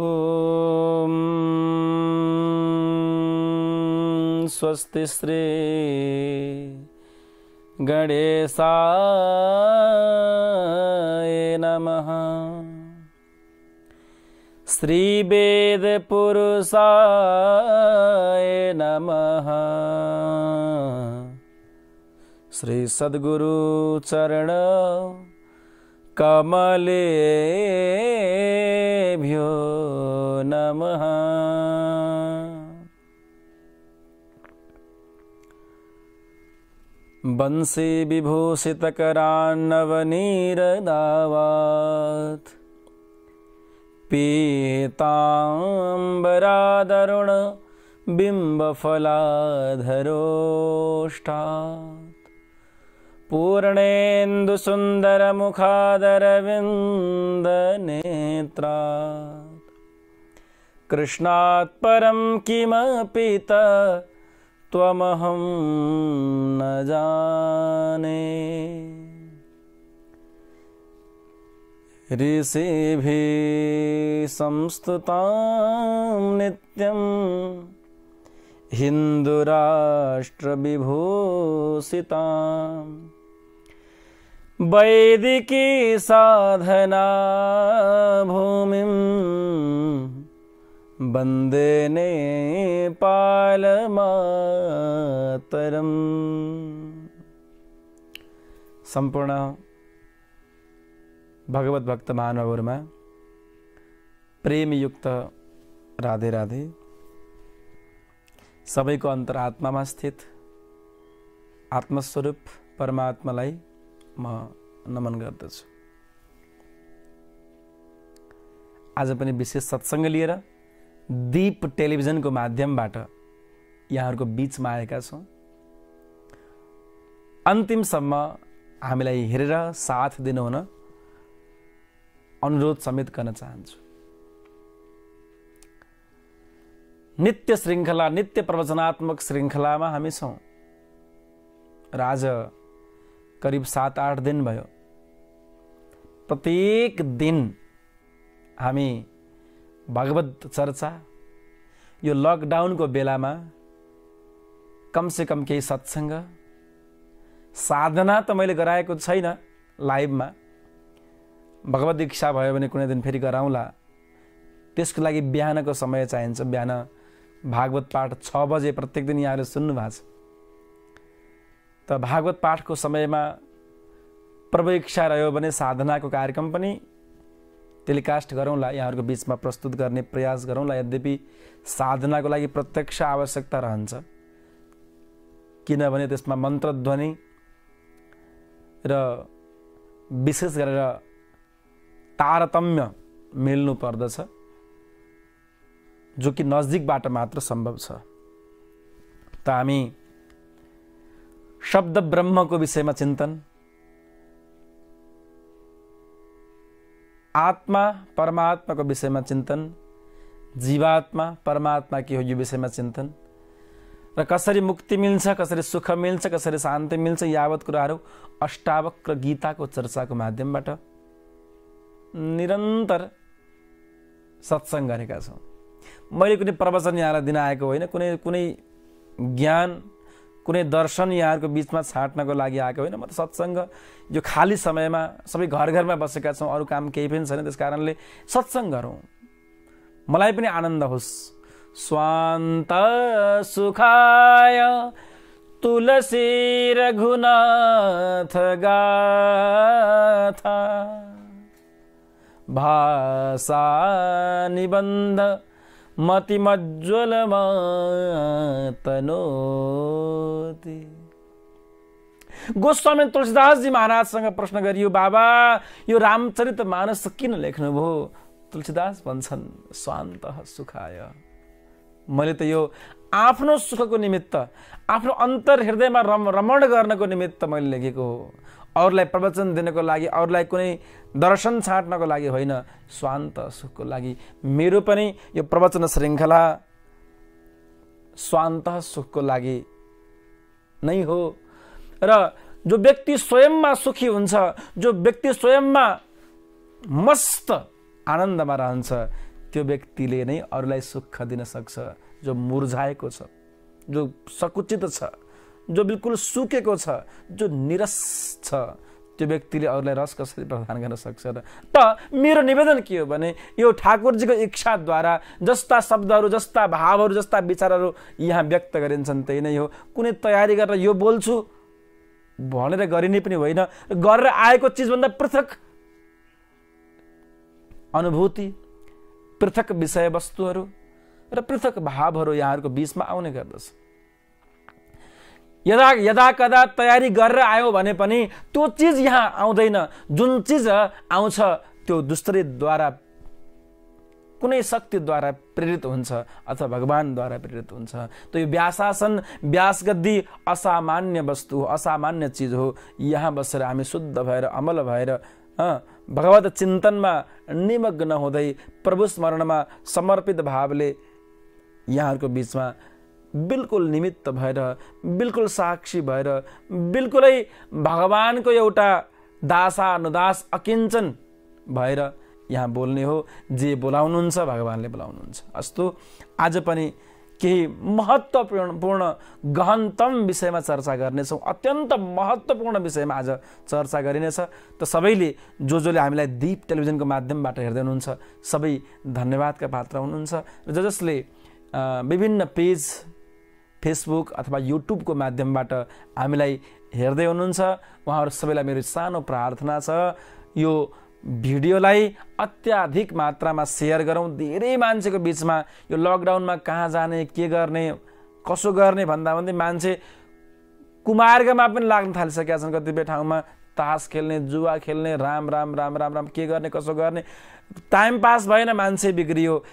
ओम स्वस्ति श्री गणेशाय नमः। श्री वेद पुरुषाय नमः। श्री सद्गुरु चरण कमलेभ्यो नमः। बंसी विभूषितकरान्नवनीरदावात् पीताम्बरादरुण बिम्बफलाधरोष्टात् पूर्णेन्दुसुन्दरमुखादरविन्दनेत्रात् कृष्णात् परं किमपि त्वमहं न जाने। ऋषिभिः संस्तुतां नित्यं हिन्दुराष्ट्रविभूषितां वैदिकी साधना भूमिं वन्दे नेपालमातरम्। सम्पूर्ण भगवत भक्त महानुभावहरुमा प्रेमयुक्त राधे राधे। सबैको अन्तरात्मामा स्थित आत्मस्वरूप परमात्मालाई म नमन गर्दछु। आज पनि विशेष सत्संग लिएर दीप टेलिभिजनको माध्यमबाट यहाँहरुको बीचमा आएका छौं। अन्तिमसम्म हामीलाई हेरेर साथ दिनुहुन अनुरोध समेत गर्न चाहन्छु। नित्य श्रृंखला, नित्य प्रवचनात्मक श्रृंखलामा हामी छौं। आज करिब 7-8 दिन भयो। प्रत्येक दिन हामी भागवत चर्चा, यो लकडाउनको बेलामा कम से कम केही सत्संग, साधना त मैले गराएको छैन लाइभमा। भगवत दीक्षा भयो भने कुनै दिन फेरि गराउँला। त्यसको लागि बिहानको समय चाहिन्छ। बिहान भागवत पाठ 6 बजे प्रत्येक दिन यहाँले सुन्नु भएको छ। त भागवत पाठको समयमा प्रभु इच्छा रह्यो भने साधनाको कार्यक्रम पनि टेलिकास्ट गरौँला, यहाँहरुको बीचमा प्रस्तुत गर्ने प्रयास गरौँला। यद्यपि साधनाको लागि प्रत्यक्ष आवश्यकता रहन्छ, किनभने त्यसमा मन्त्रध्वनि र विशेष गरेर तारतम्य मिल्नु पर्दछ, जो कि नजिकबाट मात्र सम्भव छ। त हामी शब्द ब्रह्मको विषयमा चिन्तन, आत्मा परमात्माको विषयमा चिन्तन, जीवात्मा परमात्मा के हो यो विषयमा चिन्तन, र कसरी मुक्ति मिल्छ, कसरी सुख मिल्छ, कसरी शान्ति मिल्छ, यावत कुराहरू अष्टावक्र गीताको चर्चाको माध्यमबाट निरन्तर सत्संग गरेका छौं। मैले कुनै प्रवचन यहाँलाई दिन आएको होइन, कुनै ज्ञान, कुनै दर्शन यहाँहरुको बीचमा छाट्नको लागि आएको होइन। म त सत्संग यो खाली समयमा सबै घर-घरमा बसेका छौं, अरु काम केही पनि छैन, त्यसकारणले सत्संग गरौँ, मलाई पनि आनन्द होस्। स्वान्त सुखाय तुलसी रघुनाथ गाथा भाषा निबन्ध मतिमज्ज्वलमा तनोति। गोस्वामी तुलसीदास जी महाराजसँग प्रश्न गरियो, बाबा यो रामचरितमानस किन लेख्नुभयो? तुलसीदास भन्छन्, स्वान्त सुखाय। मैले त यो आफ्नो सुखको निमित्त, आफ्नो अन्तर हृदयमा रमण गर्नको निमित्त मैले लेखेको हो, अरूलाई प्रवचन दिनको लागि, अरूलाई कुनै दर्शन छाट्नको लागि होइन, स्वान्त सुखको लागि। मेरो पनि यो प्रवचन श्रृंखला स्वान्त सुखको लागि नै हो। र जो व्यक्ति स्वयंमा सुखी हुन्छ, जो व्यक्ति स्वयंमा मस्त आनन्दमा रहन्छ, त्यो व्यक्तिले नै अरूलाई सुख दिन सक्छ। जो मुर्झाएको छ, जो सकुचित छ, जो बिल्कुल सुकेको छ, जो निरस छ, त्यो व्यक्तिले अरूलाई रस कसरी प्रदान गर्न सक्छ र? त मेरो निवेदन के हो भने यो ठाकुरजीको इच्छाद्वारा जस्ता शब्दहरू, जस्ता भावहरू, जस्ता विचारहरू यहाँ व्यक्त गरिन्छन् त्यही नै हो। कुनै तयारी गरेर यो बोल्छु भनेर गरिने पनि होइन, गरेर आएको चिजभन्दा पृथक अनुभूति, पृथक विषयवस्तुहरू र पृथक भावहरू यहाँहरूको बीचमा आउने गर्दछ। यदा कदा तयारी गरेर आयो भने पनि त्यो चिज यहाँ आउँदैन। जुन चिज आउँछ त्यो दूसरेद्वारा, कुनै शक्तिद्वारा प्रेरित हुन्छ अथवा भगवानद्वारा प्रेरित हुन्छ। तो यो व्यासासन, व्यासगद्दी असामान्य वस्तु हो, असामान्य चिज हो। यहाँ बसेर हामी शुद्ध भएर, अमल भएर, भगवत चिन्तनमा निमग्न हुँदै, प्रभु स्मरणमा समर्पित भावले यहाँहरूको बीचमा बिल्कुल निमित्त भएर, बिल्कुल साक्षी भएर, बिल्कुलै भगवानको एउटा दासानुदास अकिञ्चन भएर यहाँ बोल्ने हो। जे बोलाउनुहुन्छ भगवानले बोलाउनुहुन्छ। अस्तु, आज पनि केही महत्त्वपूर्ण गहनतम विषयमा चर्चा गर्नेछौँ। अत्यन्त महत्त्वपूर्ण विषयमा आज चर्चा गरिनेछ। त सबैले जसले हामीलाई दीप टेलिभिजनको माध्यमबाट हेर्दै हुनुहुन्छ सबै धन्यवादका पात्र हुनुहुन्छ। र जसले विभिन्न पेज, फेसबुक अथवा युट्युबको माध्यमबाट हामीलाई हेर्दै हुनुहुन्छ उहाँहरू सबैलाई मेरो सानो प्रार्थना छ, यो भिडियोलाई अत्याधिक मात्रामा सेयर गरौँ। धेरै मान्छेको बीचमा यो लकडाउनमा कहाँ जाने, के गर्ने, कसो गर्ने भन्दा भन्दै मान्छे कुमार्गमा पनि लाग्न थालिसकेका छन्। कतिपय ठाउँमा तास खेल्ने, जुवा खेल्ने, राम राम राम राम राम, के गर्ने, कसो गर्ने, टाइम पास भएन, मान्छे बिग्रियो।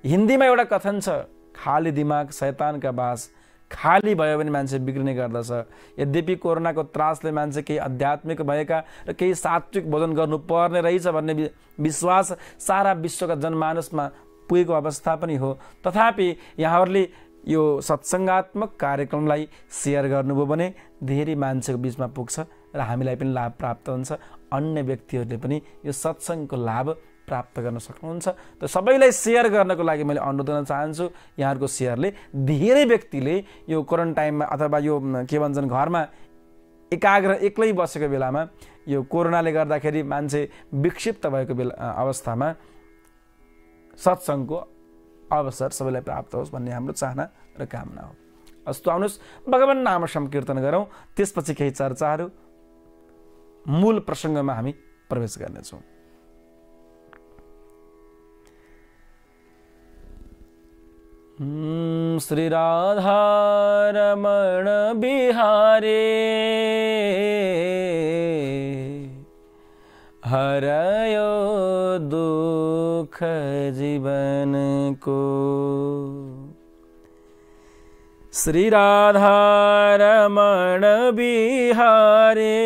हिन्दीमा एउटा कथन छ, खाली दिमाग शैतानका बास। खाली भयो भने मान्छे बिग्रिने गर्दछ। यद्यपि कोरोनाको त्रासले मान्छे केही आध्यात्मिक भएका र केही सात्विक भोजन गर्नुपर्ने रहेछ भन्ने विश्वास सारा विश्वका जनमानसमा पुगेको अवस्था पनि हो। तथापि यहाँहरूले यो सत्सङ्गात्मक कार्यक्रमलाई सेयर गर्नुभयो भने धेरै मान्छेको बीचमा पुग्छ र हामीलाई पनि लाभ प्राप्त हुन्छ। अन्य व्यक्तिहरूले पनि यो सत्सङ्गको लाभ प्राप्त गर्न सक्नुहुन्छ। त सबैलाई सेयर गर्नको लागि मैले अनुरोध गर्न चाहन्छु। यहाँहरूको सेयरले धेरै व्यक्तिले यो क्वारेन्टाइनमा अथवा यो के भन्छन् घरमा एकाग्र एक्लै बसेको बेलामा, यो कोरोनाले गर्दाखेरि मान्छे विक्षिप्त भएको अवस्थामा सत्सङ्गको अवसर सबैलाई प्राप्त होस् भन्ने हाम्रो चाहना र कामना हो। अस्तु, आउनुहोस् भगवान नाम संकीर्तन गरौँ। त्यसपछि केही चर्चाहरू, मूल प्रसङ्गमा हामी प्रवेश गर्नेछौँ। श्री राधा रमण बिहारे हरयो दुख जीवन को। श्री राधा रमण बिहारे,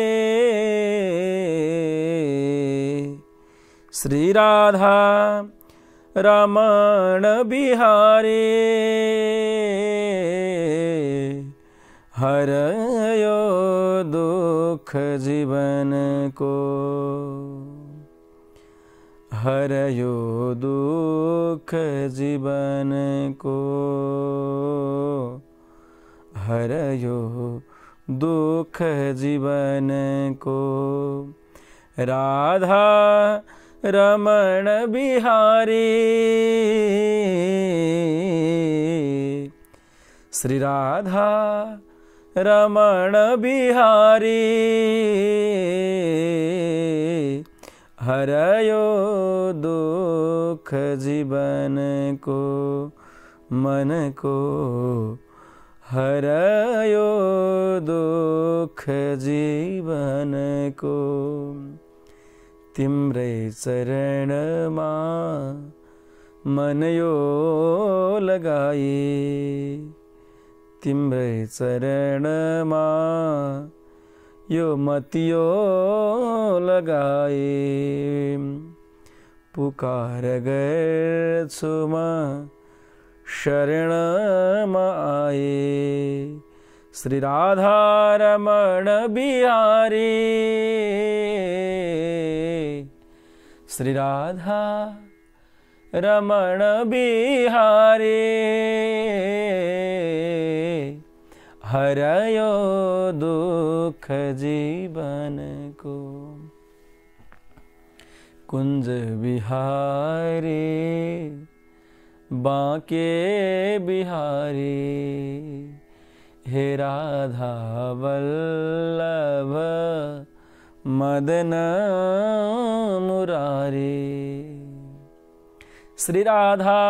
श्री राधा रमण बिहारे हरयो दुख जीवन को, हरयो दुख जीवन को, हरयो दुख जीवन को। राधा रमण बिहारी, श्री राधा रमण बिहारी हरयो दुख जीवन को, मन को हरयो दुख जीवन को। तिम्रै चरणमा मन यो लगाए, तिम्रै चरणमा यो मतियो लगाए। पुकार गर्छु म शरणमा आए, श्री राधा रमण बिहारी, श्री राधा रमण बिहारी हरयो दुख जीवन को। कुंज बिहारी बांके बिहारी हे राधा वल्लभ मदन मुरारी। श्री राधा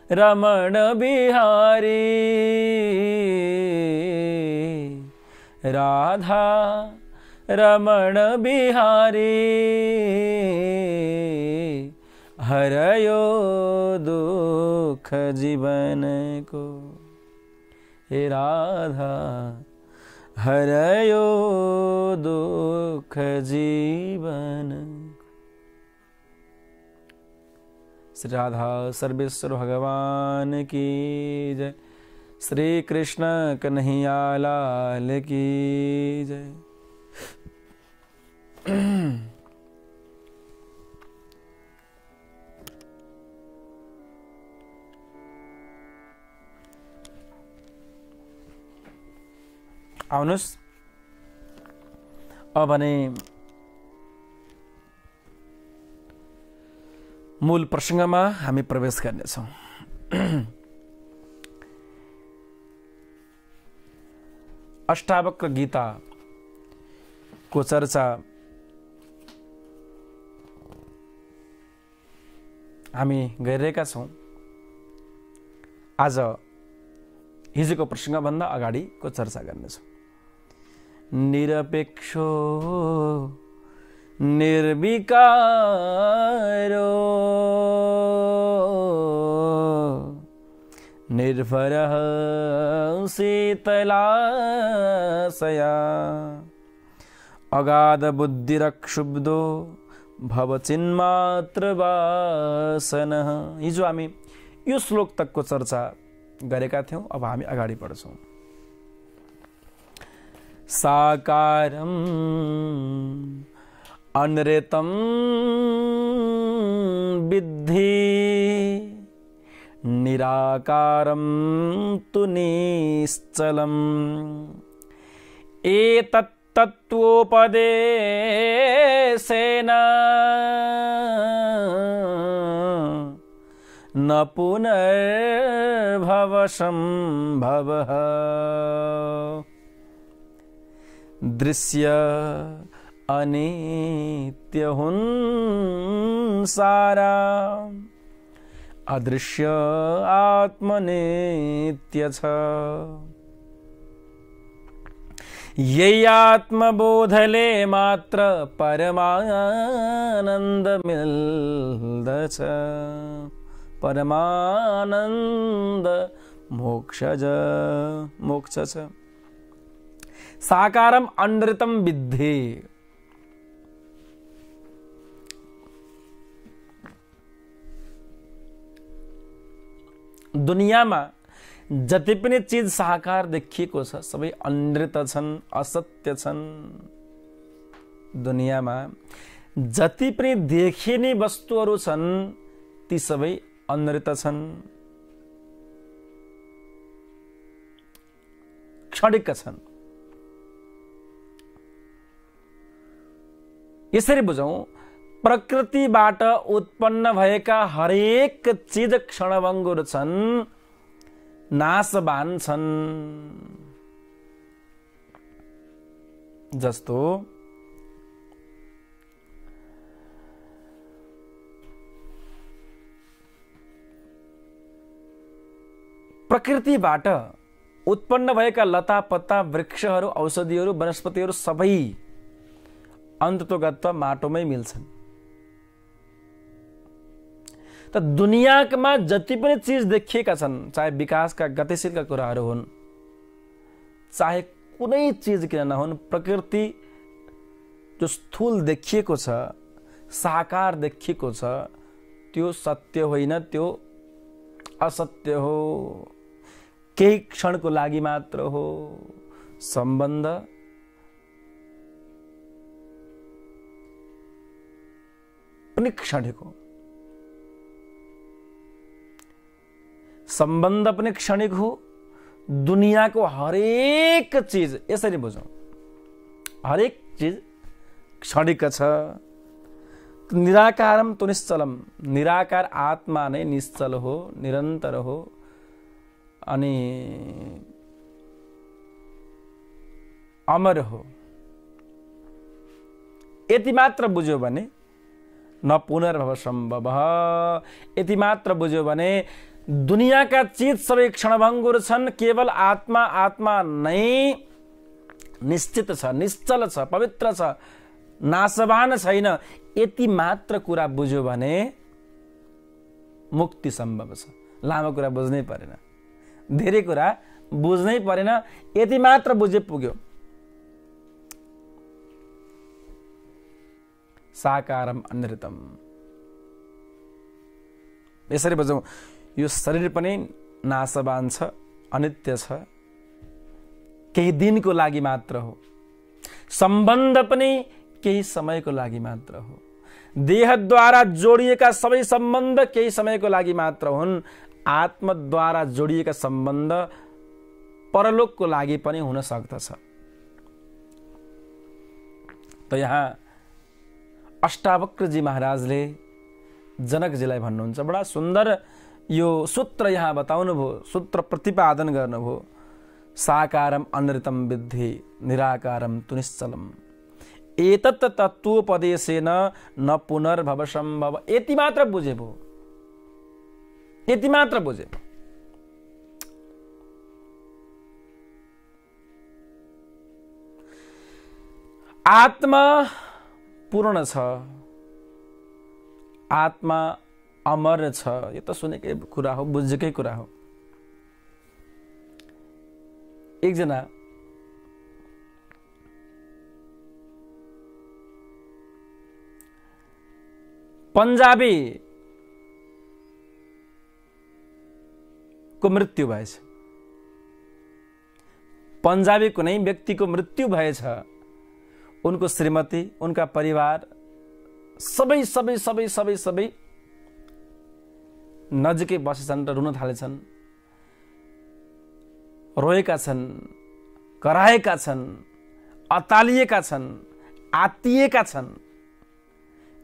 रमण बिहारी राधा रमण बिहारी हरयो दुख जीवन को। हे राधा हरयो दुख जीवन। श्री राधा सर्वेश्वर भगवान की जय। श्री कृष्ण कन्हैया लाल की जय। आउनुस् अब भने मूल प्रसंगमा हामी प्रवेश गर्नेछौं। अष्टावक्र गीता को चर्चा हामी गरिरहेका छौं। आज हिजोको प्रसंग भन्दा अगाडिको चर्चा गर्नेछौं। निरपेक्षो निर्विकारो निर्भरः शीतलाशया अगाध बुद्धिरक्षुब्धो भवचिन्मात्र वासनः। हिजो हामी यो श्लोक तकको चर्चा गरेका थियौं। अब हामी अगाडि बढ्छौं। साकारम् अनृतं विद्धि निराकारं तु निश्चलम् एतत् तत्त्वोपदेशेन न पुनर्भव संभवः। दृश्य अनित्य हुंसारा अदृश्य आत्मनित्य छ। यही आत्मबोधले मात्र परमानंद मिल्दछ। परमानंद मोक्षज मोक्ष छ। साकारम अनृतम विद्धि। दुनियाँमा जति पनि चीज साकार देखिएको छ सबै अनृत छन्, असत्य छन्। दुनियाँमा जति पनि देखिने वस्तुहरू छन् ती सबै अनृत छन्, क्षणिक छन्। यसरी बुझौं, प्रकृतिबाट उत्पन्न भएका हरेक चीज क्षणभङ्गुर छन्, नाशवान छन्। जस्तो प्रकृतिबाट उत्पन्न भएका लता पत्ता वृक्षहरू औषधिहरू वनस्पतिहरू सबै अन्ततोगत माटोमै मिल्छन्। त दुनियाँमा जति पनि चीज देखिएका छन्, चाहे विकासका गतिशीलका कुराहरू हुन्, चाहे कुनै चीज किन नहुन्, प्रकृति जो स्थूल देखिएको छ, साकार देखिएको छ, त्यो सत्य होइन, त्यो असत्य हो। केही क्षणको लागि मात्र हो। सम्बन्ध पनि क्षणिक हो, सम्बन्ध पनि क्षणिक हो। दुनियाँको हरेक चीज यसरी बुझौँ, हरेक चीज क्षणिक छ। निराकारम तो निश्चलम, निराकार आत्मा नै निश्चल हो, निरन्तर हो। अनि अमर हो। यति मात्र बुझ्यो भने न पुनर्भव सम्भव। यति मात्र बुझ्यो भने दुनियाँका चीज सबै क्षणभङ्गुर छन्, केवल आत्मा आत्मा नै निश्चित छ, निश्चल छ, पवित्र छ, नाशवान छैन। यति मात्र कुरा बुझ्यो भने मुक्ति सम्भव छ। लामो कुरा बुझ्नै परेन, धेरै कुरा बुझ्नै परेन, यति मात्र बुझे पुग्यो। साकारम अनृतम, यसरी बुझौँ। यो शरीर पनि नाशवान छ, अनित्य छ, केही दिनको लागि मात्र हो। सम्बन्ध पनि केही समयको लागि मात्र हो। देहद्वारा जोडिएका सबै सम्बन्ध केही समयको लागि मात्र हुन्। आत्मद्वारा जोडिएका सम्बन्ध परलोकको लागि पनि हुन सक्दछ। त यहाँ अष्टावक्रजी महाराजले जनकजीलाई भन्नुहुन्छ, बडा सुन्दर यो सूत्र यहाँ बताउनु भयो, सूत्र प्रतिपादन गर्नुभयो। साकारम अनृतम विद्धि निराकारम तु निश्चलम, एतत् तत्त्वोपदेशेन न पुनर्भव सम्भव। यति मात्र बुझे भयो, यति मात्र बुझे। आत्मा पूर्ण छ, आत्मा अमर छ। यो त सुनेकै कुरा हो, बुझेकै कुरा हो। एकजना पन्जाबी को मृत्यु भएछ। पन्जाबी कुनै व्यक्तिको मृत्यु भएछ। उनको श्रीमती, उनका परिवार सबै सबै सबै सबै सबै नजिकै बसेछन् र रुन थालेछन्। रोएका छन्, कराएका छन्, अतालिएका छन्, आत्तिएका छन्।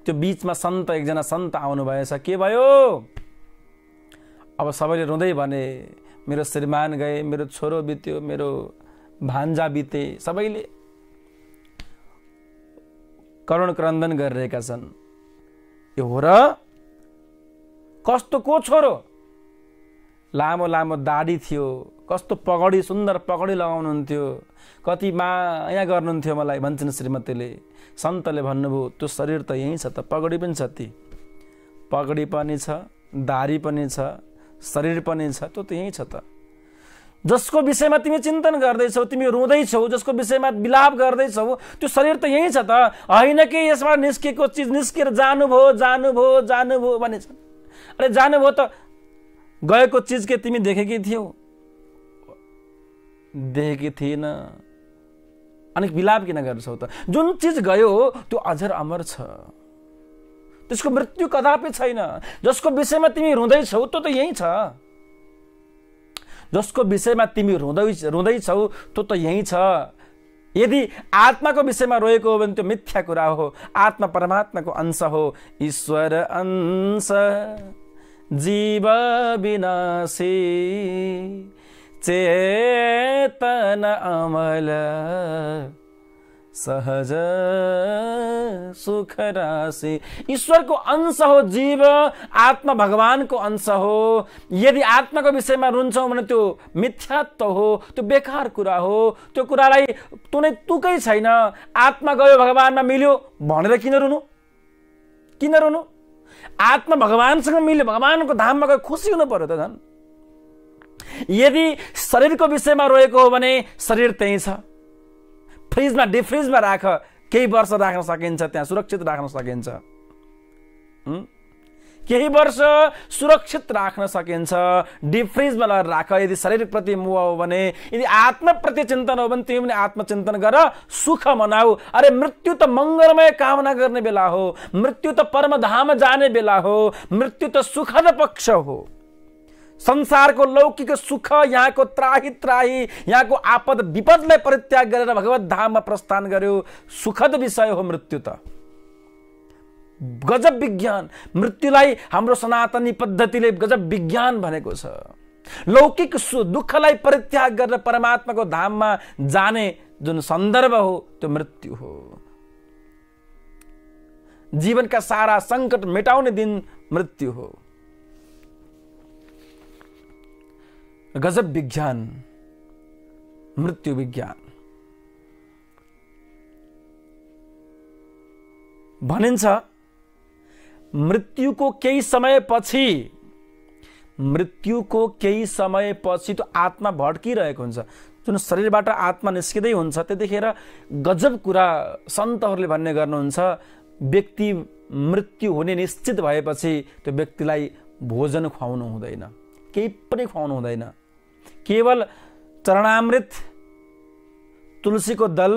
त्यो बीचमा सन्त, एकजना सन्त आउनु भएछ। के भयो? अब सबैले रुँदै भने मेरो श्रीमान गए, मेरो छोरो बित्यो, मेरो भान्जा बिते। सबैले करुण क्रन्दन गरिरहेका छन्। यो हो र? कस्तो को छोरो? लामो लामो दाढी थियो, कस्तो पगडी, सुन्दर पगडी लगाउनुहुन्थ्यो, कति माया गर्नुहुन्थ्यो मलाई, भन्छन् श्रीमतीले। सन्तले भन्नुभयो, त्यो शरीर त यही छ त, पगडी पनि छ, ती पगडी पनि छ, दाढी पनि छ, शरीर पनि छ, त्यो त यही छ त। जसको विषयमा तिमी चिन्तन गर्दैछौ, तिमी रुँदैछौ, जसको विषयमा विलाप गर्दैछौ, त्यो शरीर त यही छ त। होइन कि यसबाट निस्केको चिज निस्केर जानुभयो जानुभयो जानुभयो भनेछ। अरे जानुभयो त गएको चिज के तिमी देखेकी थियौ? देखेकी थिएन। अनि विलाप किन गर्छौ त? जुन चिज गयो त्यो अझर अमर छ, त्यसको मृत्यु कदापि छैन। जसको विषयमा तिमी रुँदैछौ त्यो त यही छ। जसको विषयमा तिमी रुँदैछौ त्यो त यही छ। यदि आत्माको विषयमा रोएको हो भने त्यो मिथ्या कुरा हो। आत्मा परमात्माको अंश हो। ईश्वर अंश जीव विनाशी चेतन अमल सहज सुख राशि। ईश्वरको अंश हो जीव, आत्मा भगवानको अंश हो। यदि आत्माको विषयमा रुन्छौं भने त्यो मिथ्यात्व हो, त्यो बेकार कुरा हो। त्यो कुरालाई कुनै तुकै छैन। आत्मा गयो भगवानमा मिल्यो भनेर किन रुनु? किन रुनु? आत्मा भगवानसँग मिल्यो, भगवानको धाममा गयो, खुसी हुनु पर्यो त झन्। यदि शरीरको विषयमा रोएको हो भने शरीर त्यही छ। फ्रिजमा, डिफ्रिजमा राख, केही वर्ष राख्न सकिन्छ, त्यहाँ सुरक्षित राख्न सकिन्छ। केही वर्ष सुरक्षित राख्न सकिन्छ। डिप फ्रिजमा लगेर राख। यदि शरीरप्रति मोह हो भने, यदि आत्मप्रति चिन्तन हो भने तिमी पनि आत्मचिन्तन गर, सुख मनाऊ। अरे मृत्यु त मङ्गलमय कामना गर्ने बेला हो, मृत्यु त परमधाम जाने बेला हो, मृत्यु त सुखद पक्ष हो। संसारको लौकिक सुख, यहाँको त्राही त्राही, यहाँको आपद विपदलाई परित्याग गरेर भगवत धाममा प्रस्थान गर्यो, सुखद विषय हो मृत्यु त। गजब विज्ञान, मृत्युलाई हाम्रो सनातनी पद्धतिले गजब विज्ञान भनेको छ। लौकिक दुःखलाई परित्याग गरेर परमात्माको धाममा जाने जुन सन्दर्भ हो त्यो मृत्यु हो। जीवनका सारा संकट मेटाउने दिन मृत्यु हो। गजब विज्ञान, मृत्यु विज्ञान। भनिन्छ मृत्युको केही समयपछि त्यो आत्मा भड्किरहेको हुन्छ। जुन शरीरबाट आत्मा निस्किँदै हुन्छ त्यतिखेर गजब कुरा सन्तहरूले भन्ने गर्नुहुन्छ, व्यक्ति मृत्यु हुने निश्चित भएपछि त्यो व्यक्तिलाई भोजन खुवाउनु हुँदैन, केही पनि खुवाउनु हुँदैन। केवल चरणामृत, तुलसीको दल,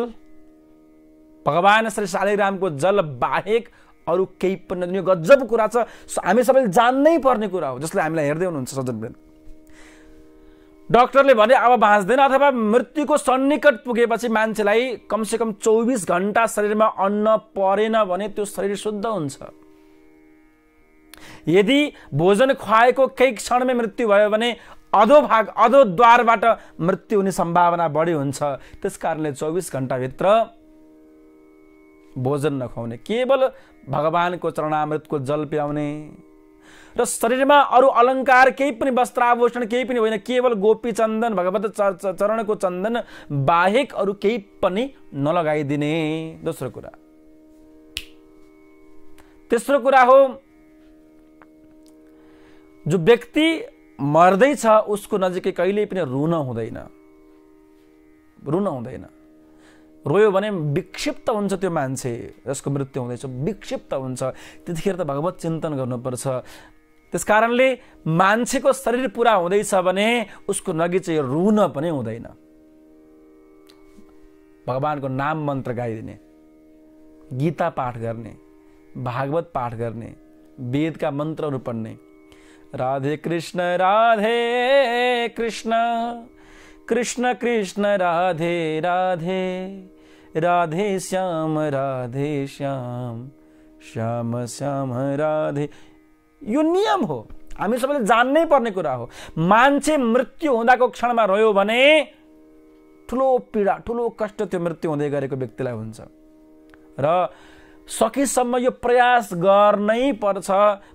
भगवान श्री शालिग्रामको जल बाहेक अरू केही पनि। यो गजब कुरा छ, हामी सबैले जान्नै पर्ने कुरा हो। जसले हामीलाई हेर्दै हुनुहुन्छ सज्जनवृन्द, डाक्टरले भने अब बाँच्दैन अथवा मृत्युको सन्निकट पुगेपछि मान्छेलाई कमसेकम 24 घण्टा शरीरमा अन्न परेन भने त्यो शरीर शुद्ध हुन्छ। यदि भोजन खुवाएको केही क्षणमै मृत्यु भयो भने अधोद्वारबाट मृत्यु हुने सम्भावना बढी हुन्छ। त्यसकारणले 24 घण्टाभित्र भोजन नखुवाउने, केवल भगवानको चरणामृतको जल पियाउने र शरीरमा अरू अलङ्कार केही पनि, वस्त्राभूषण केही पनि होइन, केवल गोपी चन्दन, भगवत चरणको चन्दन बाहेक अरू केही पनि नलगाइदिने। दोस्रो कुरा। तेस्रो कुरा हो, जो व्यक्ति मर्दैछ उसको नजिकै कहिल्यै पनि रुन हुँदैन। रोयो भने विक्षिप्त हुन्छ त्यो मान्छे जसको मृत्यु हुँदैछ, विक्षिप्त हुन्छ। त्यतिखेर त भगवत चिन्तन गर्नुपर्छ। त्यसकारणले मान्छेको शरीर पुरा हुँदैछ भने उसको नगी चाहिँ रुन पनि हुँदैन। भगवानको नाम मन्त्र गाइदिने, गीता पाठ गर्ने, भागवत पाठ गर्ने, वेदका मन्त्रहरू पढ्ने, राधे कृष्ण कृष्ण कृष्ण राधे राधे, राधे श्याम श्याम श्याम राधे, यो नियम हो। हामी सबैले जान्नै पर्ने कुरा हो। मान्छे मृत्यु हुँदाको क्षणमा रोयो भने ठुलो पीडा, ठुलो कष्ट त्यो मृत्यु हुँदै गरेको व्यक्तिलाई हुन्छ। र सकेसम्म यो प्रयास गर्नै पर्छ,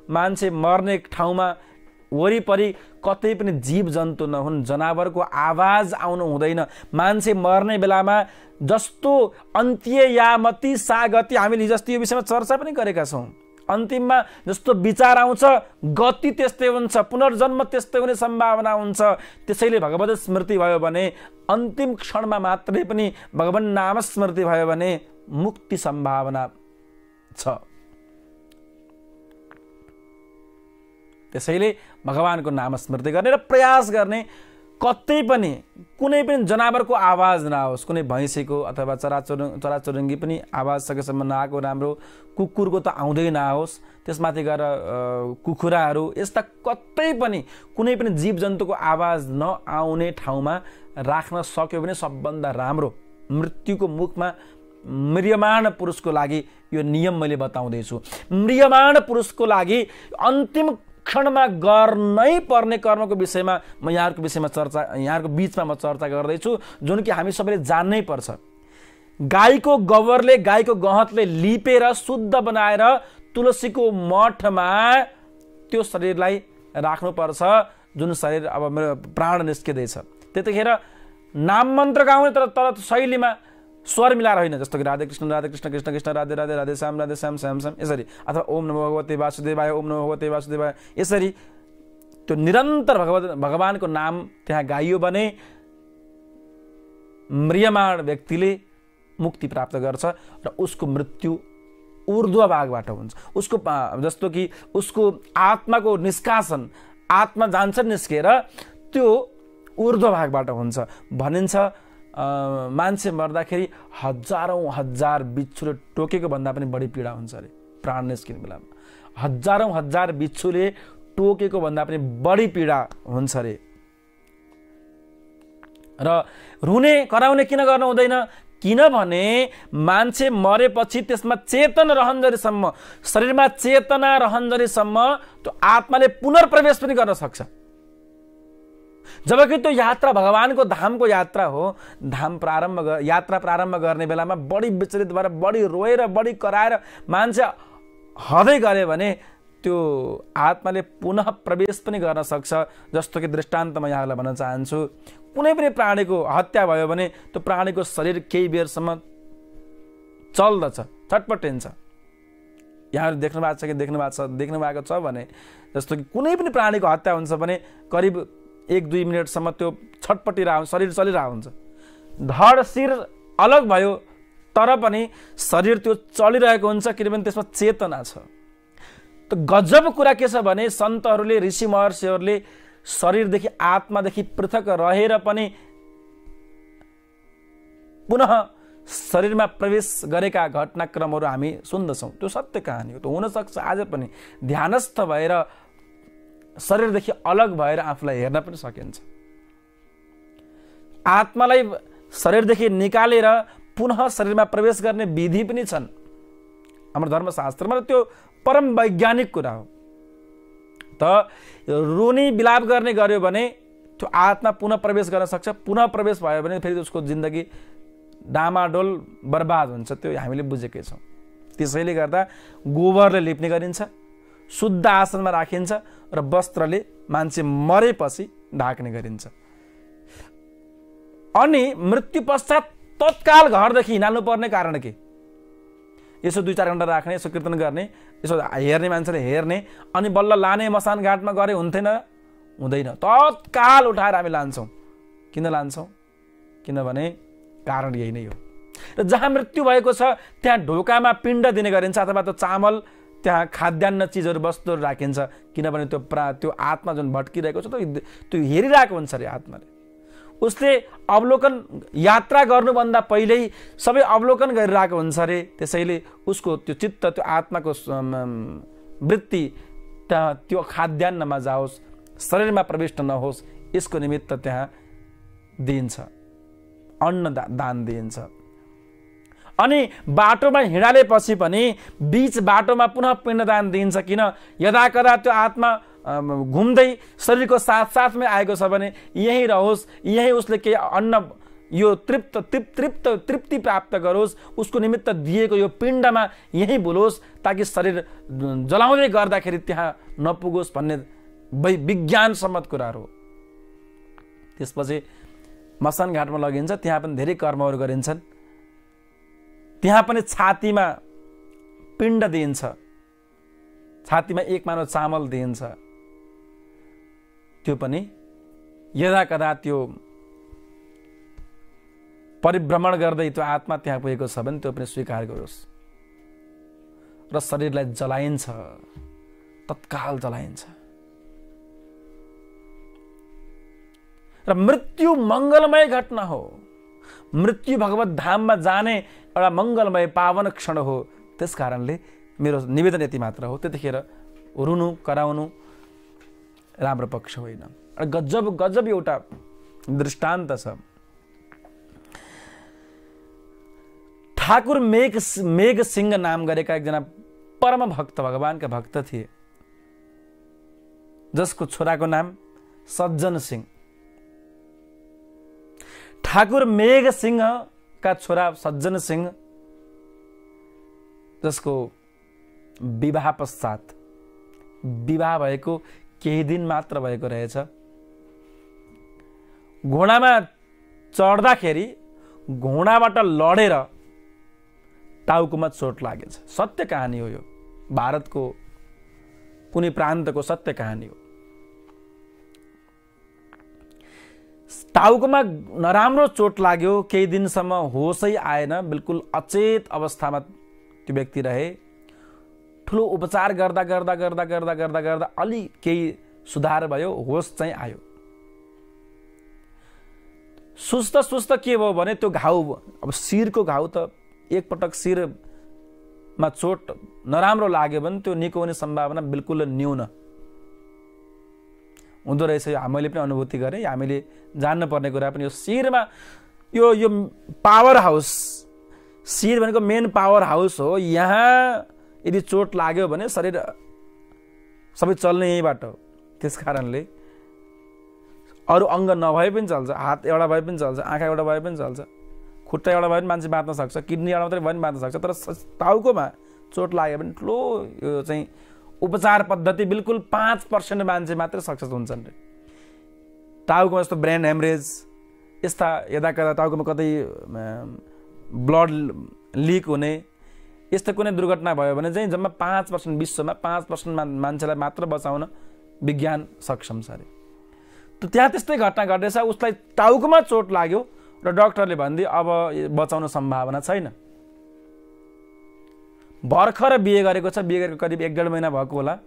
मान्छे मर्ने ठाउँमा वरिपरि कतै पनि जीव जन्तु नहुन्, जनावरको आवाज आउनु हुँदैन। मान्छे मर्ने बेलामा जस्तो अन्त्य यामति सागति, हामीले हिजो यो विषयमा चर्चा पनि गरेका छौँ। अन्तिममा जस्तो विचार आउँछ गति त्यस्तै हुन्छ, पुनर्जन्म त्यस्तै हुने सम्भावना हुन्छ। त्यसैले भगवत स्मृति भयो भने, अन्तिम क्षणमा मात्रै पनि भगवान नाम स्मृति भयो भने मुक्ति सम्भावना छ। त्यसैले भगवानको नाम स्मृति गर्ने र प्रयास गर्ने, कतै पनि कुनै पनि जनावरको आवाज नआओस्, कुनै भैँसीको अथवा चराचुरुङ्गी पनि आवाज सकेसम्म नआएको राम्रो, कुकुरको त आउँदै नआओस्, त्यसमाथि गएर कुखुराहरू, यस्ता कतै पनि कुनै पनि जीवजन्तुको आवाज नआउने ठाउँमा राख्न सक्यो भने सबभन्दा राम्रो। मृत्युको मुखमा म्रियमाण पुरुषको लागि यो नियम मैले बताउँदैछु। म्रियमाण पुरुषको लागि अन्तिम क्षणमा गर्नै पर्ने कर्मको विषयमा म यहाँहरूको बीचमा म चर्चा गर्दैछु, जुन कि हामी सबैले जान्नै पर्छ। गाईको गोबरले, गाईको गहतले लिपेर शुद्ध बनाएर तुलसीको मठमा त्यो शरीरलाई राख्नुपर्छ, जुन शरीर अब मेरो प्राण निस्किँदैछ। त्यतिखेर नाम मन्त्र गाउने, तर शैलीमा स्वर मिलाएर होइन, जस्तो कि राधे कृष्ण कृष्ण कृष्ण राधे राधे, राधे श्याम श्याम श्याम, यसरी, अथवा ओम नमो भगवते वासुदेवाय, ओम नमो भगवते वासुदेवाय, यसरी त्यो निरन्तर भगवानको नाम त्यहाँ गाइयो भने म्रियमाण व्यक्तिले मुक्ति प्राप्त गर्छ र उसको मृत्यु ऊर्ध्व भागबाट हुन्छ। उसको जस्तो कि उसको आत्माको निष्कासन, आत्मा जान्छ निस्केर त्यो ऊर्ध्व भागबाट हुन्छ। भनिन्छ मान्छे मर्दाखेरि हजारौं हजार बिच्छुले टोकेको भन्दा पनि बढी पीडा हुन्छ अरे प्राण निस्किने बेलामा। हजारौं हजार बिच्छुले टोकेको भन्दा पनि बढी पीडा हुन्छ अरे। र रुने कराउने किन गर्नु हुँदैन? किनभने मान्छे मरेपछि त्यसमा चेतना रहन्जरीसम्म, शरीरमा चेतना रहन्जरीसम्म त्यो आत्माले पुनर्प्रवेश पनि गर्न सक्छ। जबकि त्यो यात्रा भगवानको धामको यात्रा हो। यात्रा प्रारम्भ गर्ने बेलामा बढी विचलित भएर, बढी रोएर, बढी कराएर मान्छे हदै गरे भने त्यो आत्माले पुनः प्रवेश पनि गर्न सक्छ। जस्तो कि दृष्टान्त म यहाँलाई भन्न चाहन्छु, कुनै पनि प्राणीको हत्या भयो भने त्यो प्राणीको शरीर केही बेरसम्म चल्दछ, छटपटिन्छ। यहाँहरू देख्नु भएको छ भने जस्तो कि कुनै पनि प्राणीको हत्या हुन्छ भने करिब 1-2 मिनटसम्म त्यो छटपटिरहेको शरीर चलिरहेको हुन्छ। धड शिर अलग भयो तर पनि शरीर त्यो चलिरहेको हुन्छ, किनभने त्यसमा चेतना छ। त गजब कुरा के छ भने सन्तहरूले, ऋषि महर्षिहरूले शरीरदेखि, आत्मादेखि पृथक रहेर पनि पुनः शरीरमा प्रवेश गरेका घटनाक्रमहरू हामी सुन्दछौँ। त्यो सत्य कहानी हो। त्यो हुनसक्छ आज पनि ध्यानस्थ भएर शरीरदेखि अलग भएर आफूलाई हेर्न पनि सकिन्छ। आत्मालाई शरीरदेखि निकालेर पुनः शरीरमा प्रवेश गर्ने विधि पनि छन् हाम्रो धर्मशास्त्रमा। त्यो परम वैज्ञानिक कुरा हो। त रुनी बिलाप गर्ने गर्यो भने त्यो आत्मा पुनः प्रवेश गर्न सक्छ। पुनः प्रवेश भयो भने फेरि उसको जिन्दगी डामाडोल बर्बाद हुन्छ। त्यो हामीले बुझेकै छौँ। त्यसैले गर्दा गोबरले लिप्ने गरिन्छ, शुद्ध आसनमा राखिन्छ र वस्त्रले मान्छे मरेपछि ढाक्ने गरिन्छ। अनि मृत्यु पश्चात तत्काल घरदेखि हिँड्नु पर्ने कारण के? यसो 2-4 घण्टा राख्ने, यसो कीर्तन गर्ने, यसो हेर्ने मान्छेले हेर्ने, अनि बल्ल लाने मसान घाटमा गरे हुन्थेन? हुँदैन। तत्काल उठाएर हामी लान्छौँ। किन लान्छौँ? किनभने कारण यही नै हो। र जहाँ मृत्यु भएको छ त्यहाँ ढोकामा पिण्ड दिने गरिन्छ अथवा त्यो चामल, त्यहाँ खाद्यान्न चिजहरू, वस्तुहरू राखिन्छ। किनभने त्यो आत्मा जुन भट्किरहेको छ त्यो हेरिरहेको हुन्छ अरे आत्माले। उसले अवलोकन, यात्रा गर्नुभन्दा पहिल्यै सबै अवलोकन गरिरहेको हुन्छ अरे। त्यसैले उसको त्यो चित्त, त्यो आत्माको वृत्ति त्यहाँ त्यो खाद्यान्नमा जाओस्, शरीरमा प्रविष्ट नहोस्, यसको निमित्त त्यहाँ दिइन्छ, अन्न दान दिइन्छ। अनि बाटोमा हिँडालेपछि पनि बीच बाटोमा पुनः पिण्डदान दिइन्छ। किन? यदाकदा त्यो आत्मा घुम्दै शरीरको साथसाथमै आएको छ भने यहीँ रहोस्, यहीँ उसले केही अन्न, यो तृप्ति प्राप्त गरोस्, उसको निमित्त दिएको यो पिण्डमा यहीँ भुलोस्, ताकि शरीर जलाउँदै गर्दाखेरि त्यहाँ नपुगोस् भन्ने विज्ञानसम्मत कुराहरू हो। त्यसपछि मसान घाटमा लगिन्छ। त्यहाँ पनि धेरै कर्महरू गरिन्छन्। त्यहाँ पनि छातीमा पिण्ड दिइन्छ, छातीमा 1 मानो चामल दिइन्छ। त्यो पनि यदाकदा त्यो परिभ्रमण गर्दै त्यो आत्मा त्यहाँ पुगेको छ भने त्यो पनि स्वीकार गरोस्। र शरीरलाई जलाइन्छ, तत्काल जलाइन्छ। र मृत्यु मङ्गलमय घटना हो। मृत्यु भगवत धाममा जाने एउटा मङ्गलमय पावन क्षण हो। त्यस कारणले मेरो निवेदन यति मात्र हो। त्यतिखेर रुनु, कराउनु राम्रो पक्ष होइन। गजब एउटा दृष्टान्त छ। ठाकुर मेघ सिंह नाम गरेका एकजना परम भक्त, भगवानका भक्त थिए, जसको छोराको नाम सज्जन सिंह। ठाकुर मेघ सिंह का छोरा सज्जन सिंह, जसको विवाह पश्चात, विवाह भएको केही दिन मात्र भएको रहेछ, घोडामा चढ्दाखेरि घोडाबाट लडेर टाउकोमा चोट लागेछ। सत्य कहानी हो यो। भारतको कुनै प्रान्तको सत्य कहानी हो। टाउकोमा नराम्रो चोट लाग्यो। केही दिनसम्म होसै आएन, बिल्कुल अचेत अवस्थामा त्यो व्यक्ति रहे। ठुलो उपचार गर्दा गर्दा गर्दा गर्दा गर्दा गर्दा अलि केही सुधार भयो, होस चाहिँ आयो। सुस्त के भयो भने त्यो घाउ, अब शिरको घाउ त एकपटक शिरमा चोट नराम्रो लाग्यो भने त्यो निको हुने सम्भावना बिल्कुल न्यून हुँदो रहेछ। हामीले पनि अनुभूति गरेँ, हामीले जान्न पर्ने कुरा पनि। यो शिरमा यो पावर हाउस, शिर भनेको मेन पावर हाउस हो। यहाँ यदि चोट लाग्यो भने शरीर सबै चल्ने यहीँबाट हो। त्यस कारणले अरू अङ्ग नभए पनि चल्छ, हात एउटा भए पनि चल्छ, आँखा एउटा भए पनि चल्छ, खुट्टा एउटा भए पनि मान्छे बाँच्न सक्छ, किडनी एउटा मात्रै भए पनि बाँच्न सक्छ। तर टाउकोमा चोट लाग्यो भने ठुलो यो चाहिँ उपचार पद्धति बिल्कुल 5% मान्छे मात्रै सक्सेस हुन्छन् रे। टाउकोमा जस्तो ब्रेन हेमरेज, यस्ता यदा कदा टाउकोमा कतै ब्लड लिक हुने यस्तो कुनै दुर्घटना भयो भने चाहिँ जम्मा 5%, विश्वमा 5% मान्छेलाई मात्र बचाउन विज्ञान सक्षम छ अरे। त त्यहाँ त्यस्तै घटना घटेछ। उसलाई टाउकोमा चोट लाग्यो र डाक्टरले भनिदिए अब बचाउन सम्भावना छैन। भर्खर बिहे गरेको छ, बिहे गरेको करिब 1.5 महिना भएको होला।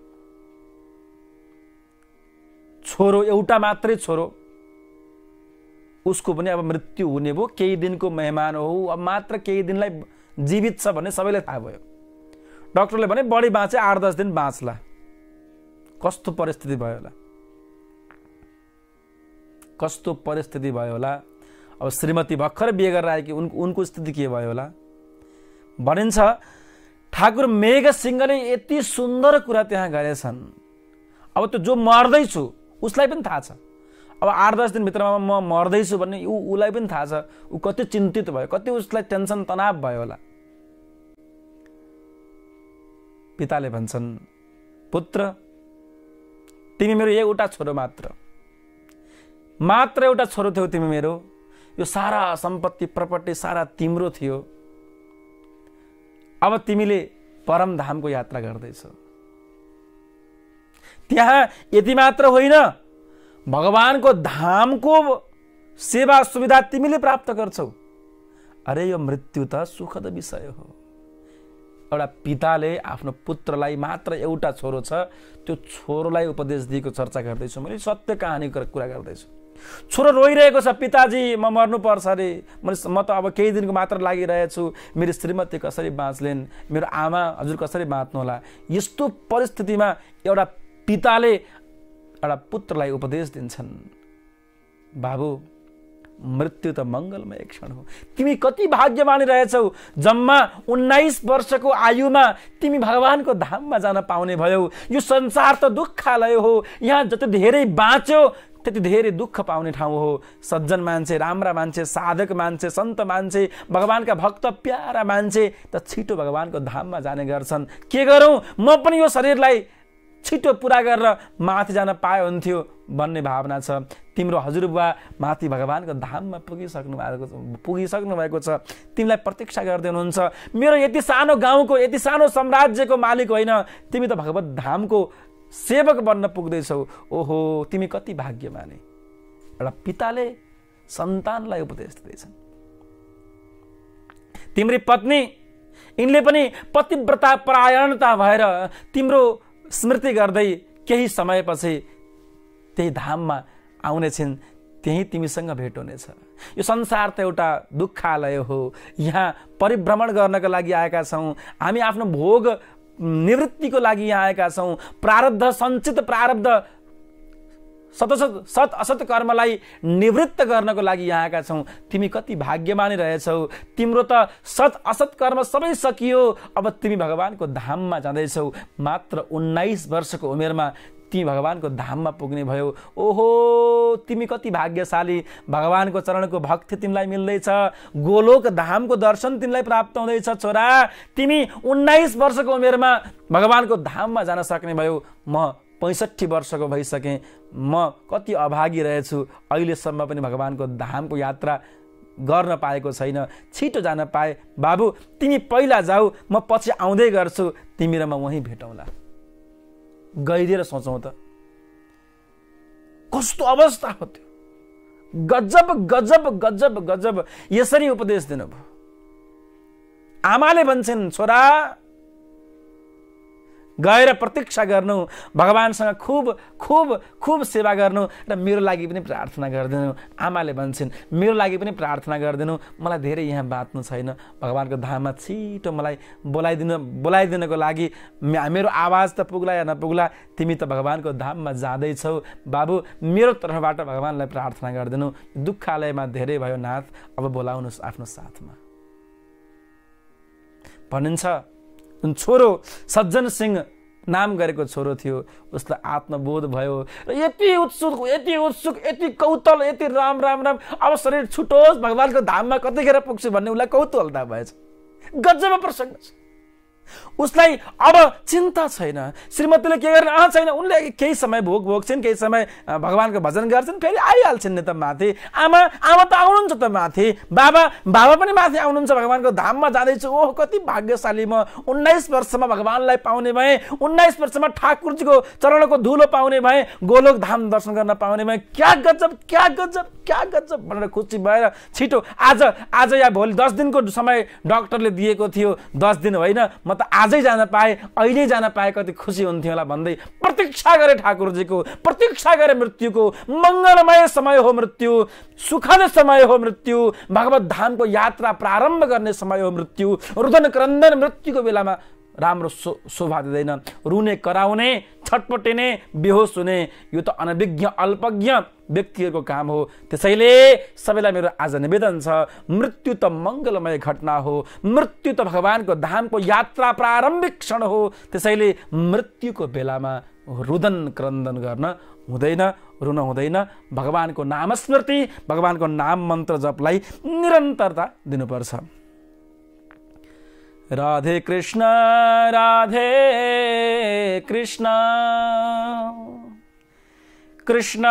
छोरो, एउटा मात्रै छोरो, उसको पनि अब मृत्यु हुने भयो। केही दिनको मेहमान हो, अब मात्र केही दिनलाई जीवित छ भन्ने सबैलाई थाहा भयो। डाक्टरले भने बढी बाँचे 8-10 दिन बाँच्ला। कस्तो परिस्थिति भयो होला, कस्तो परिस्थिति भयो होला। अब श्रीमती भर्खर बिहे गरेर आएकी, उनको स्थिति के भयो होला। भनिन्छ ठाकुर मेघ सिंहले यति सुन्दर कुरा त्यहाँ गरेछन्। अब त्यो जो मर्दैछु उसलाई पनि थाहा छ, अब 8-10 दिनभित्रमा म मर्दैछु भन्ने उसलाई पनि थाहा छ। ऊ कति चिन्तित भयो, कति उसलाई टेन्सन तनाव भयो होला। पिताले भन्छन् पुत्र तिमी मेरो एउटा छोरो मात्र एउटा छोरो थियौ तिमी मेरो। यो सारा सम्पत्ति प्रपर्टी सारा तिम्रो थियो। अब तिमीले परम धामको यात्रा गर्दैछौ। त्यहाँ यति मात्र होइन, भगवानको धामको सेवा सुविधा तिमीले प्राप्त गर्छौ। अरे यो मृत्यु त सुखद विषय हो। एउटा पिताले आफ्नो पुत्रलाई, मात्र एउटा छोरो छ, त्यो छोरोलाई उपदेश दिएको चर्चा गर्दैछु। मैले सत्य कहानीको कुरा गर्दैछु। छोरो रोइरहेको छ, पिताजी म मर्नुपर्छ अरे, म त अब केही दिनको मात्र लागिरहेछु, मेरो श्रीमती कसरी बाँच्लेन्, मेरो आमा हजुर कसरी बाँच्नु होला। यस्तो परिस्थितिमा एउटा पिताले एउटा पुत्रलाई उपदेश दिन्छन्, बाबु मृत्यु त मङ्गलमय क्षण हो। तिमी कति भाग्यमानी रहेछौ। जम्मा 19 वर्षको आयुमा तिमी भगवानको धाममा जान पाउने भयौ। यो संसार त दुःखालय हो। यहाँ जति धेरै बाँच्यो त्यति धेरै दुःख पाउने ठाउँ हो। सज्जन मान्छे, राम्रा मान्छे, साधक मान्छे, सन्त मान्छे, भगवानका भक्त प्यारा मान्छे त छिटो भगवानको धाममा जाने गर्छन्। के गरौँ, म पनि यो शरीरलाई छिटो पुरा गरेर माथि जान पाए हुन्थ्यो भन्ने भावना छ। तिम्रो हजुरबुवा माथि भगवानको धाममा पुगिसक्नु भएको छ। तिमीलाई प्रतीक्षा गर्दै हुनुहुन्छ। मेरो यति सानो गाउँको, यति सानो साम्राज्यको मालिक होइन, तिमी त भगवत धामको सेवक बन्न पुग्दैछौ। ओहो तिमी कति भाग्यमानी। एउटा पिताले सन्तानलाई उपदेश दिँदैछन्। तिम्री पत्नी, यिनले पनि पतिव्रता परायणता भएर तिम्रो स्मृति गर्दै केही समयपछि त्यही धाममा आउनेछन्, त्यही तिमीसँग भेट हुनेछ। यो संसार त एउटा दुःखालय हो। यहाँ परिभ्रमण गर्नका लागि आएका छौँ हामी, आफ्नो भोग निवृत्तिको लागि यहाँ आएका छौँ। प्रारब्ध सञ्चित प्रारब्ध सत असत कर्मलाई निवृत्त गर्नको लागि यहाँ आएका छौँ। तिमी कति भाग्यमानी रहेछौ। तिम्रो त सत असत कर्म सबै सकियो। अब तिमी भगवानको धाममा जाँदैछौ। मात्र 19 वर्षको उमेरमा तिमी भगवानको धाममा पुग्ने भयो। ओहो तिमी कति भाग्यशाली। भगवानको चरणको भक्ति तिमीलाई मिल्दैछ। गोलोक धामको दर्शन तिमीलाई प्राप्त हुँदैछ। छोरा तिमी 19 वर्षको उमेरमा भगवानको धाममा जान सक्ने भयो। म 65 वर्षको भइसकेँ। म कति अभागी रहेछु। अहिलेसम्म पनि भगवानको धामको यात्रा गर्न पाएको छैन। छिटो जान पाए। बाबु तिमी पहिला जाऊ, म पछि आउँदै गर्छु। तिमी र म वहीँ भेटौँला। गइदिएर सोचौँ त कस्तो अवस्था हो त्यो। गजब गजब गजब गजब यसरी उपदेश दिनुभयो। आमाले भन्छन् छोरा गएर प्रतीक्षा गर्नु, भगवानसँग खूब खूब खूब सेवा गर्नु र मेरो लागि पनि प्रार्थना गरिदिनु। आमाले भन्छन् मेरो लागि पनि प्रार्थना गरिदिनु, मलाई धेरै यहाँ बाँच्नु छैन, भगवानको धाममा छिटो मलाई बोलाइदिनको लागि मेरो आवाज त पुग्ला या नपुग्ला, तिमी त भगवानको धाममा जाँदैछौ बाबु, मेरो तर्फबाट भगवानलाई प्रार्थना गरिदिनु। दुःखालयमा धेरै भयो नाथ, अब बोलाउनुहोस् आफ्नो साथमा। भनिन्छ जुन छोरो सज्जन सिंह नाम गरेको छोरो थियो, उसलाई आत्मबोध भयो र यति उत्सुक यति कौतल, यति राम राम राम, अब शरीर छुटोस्, भगवानको धाममा कतिखेर पुग्छु भन्ने उसलाई कौतूहलता भएछ। गजब प्रसङ्ग छ। उसलाई अब चिन्ता छैन, श्रीमतीले के गर्ने छैन, उनले केही समय भोग्छन्, केही समय भगवानको भजन गर्छन्, फेरि आइहाल्छन् नि त माथि। आमा त आउनुहुन्छ त माथि, बाबा पनि माथि आउनुहुन्छ, भगवानको धाममा जाँदैछु। ओह कति भाग्यशाली म, 19 वर्षमा भगवानलाई पाउने भएँ, 19 वर्षमा ठाकुरजीको चरणको धुलो पाउने भएँ, गोलोक धाम दर्शन गर्न पाउने भएँ। क्या गजब भनेर खुसी भएर छिटो आज या भोलि 10 दिनको समय डक्टरले दिएको थियो, 10 दिन होइन, म त आजै जान पाए, अहिले जान पाए कति खुसी हुन्थ्यो होला भन्दै प्रतीक्षा गरे ठाकुरजीको, प्रतीक्षा गरे मृत्युको। मङ्गलमय समय हो मृत्यु, सुखद समय हो मृत्यु, भगवत धामको यात्रा प्रारम्भ गर्ने समय हो मृत्यु। रुदन क्रन्दन मृत्युको बेलामा राम्रो शोभा दिँदैन, रुने कराउने, छटपटिने, बेहोस हुने यो त अनभिज्ञ अल्पज्ञ व्यक्तिहरूको काम हो। त्यसैले सबैलाई मेरो आज निवेदन छ, मृत्यु त मङ्गलमय घटना हो, मृत्यु त भगवानको धामको यात्रा प्रारम्भिक क्षण हो। त्यसैले मृत्युको बेलामा रुदन क्रन्दन गर्न हुँदैन, रुन हुँदैन। भगवानको नामस्मृति, भगवानको नाम मन्त्र जपलाई निरन्तरता दिनुपर्छ। राधे कृष्ण कृष्ण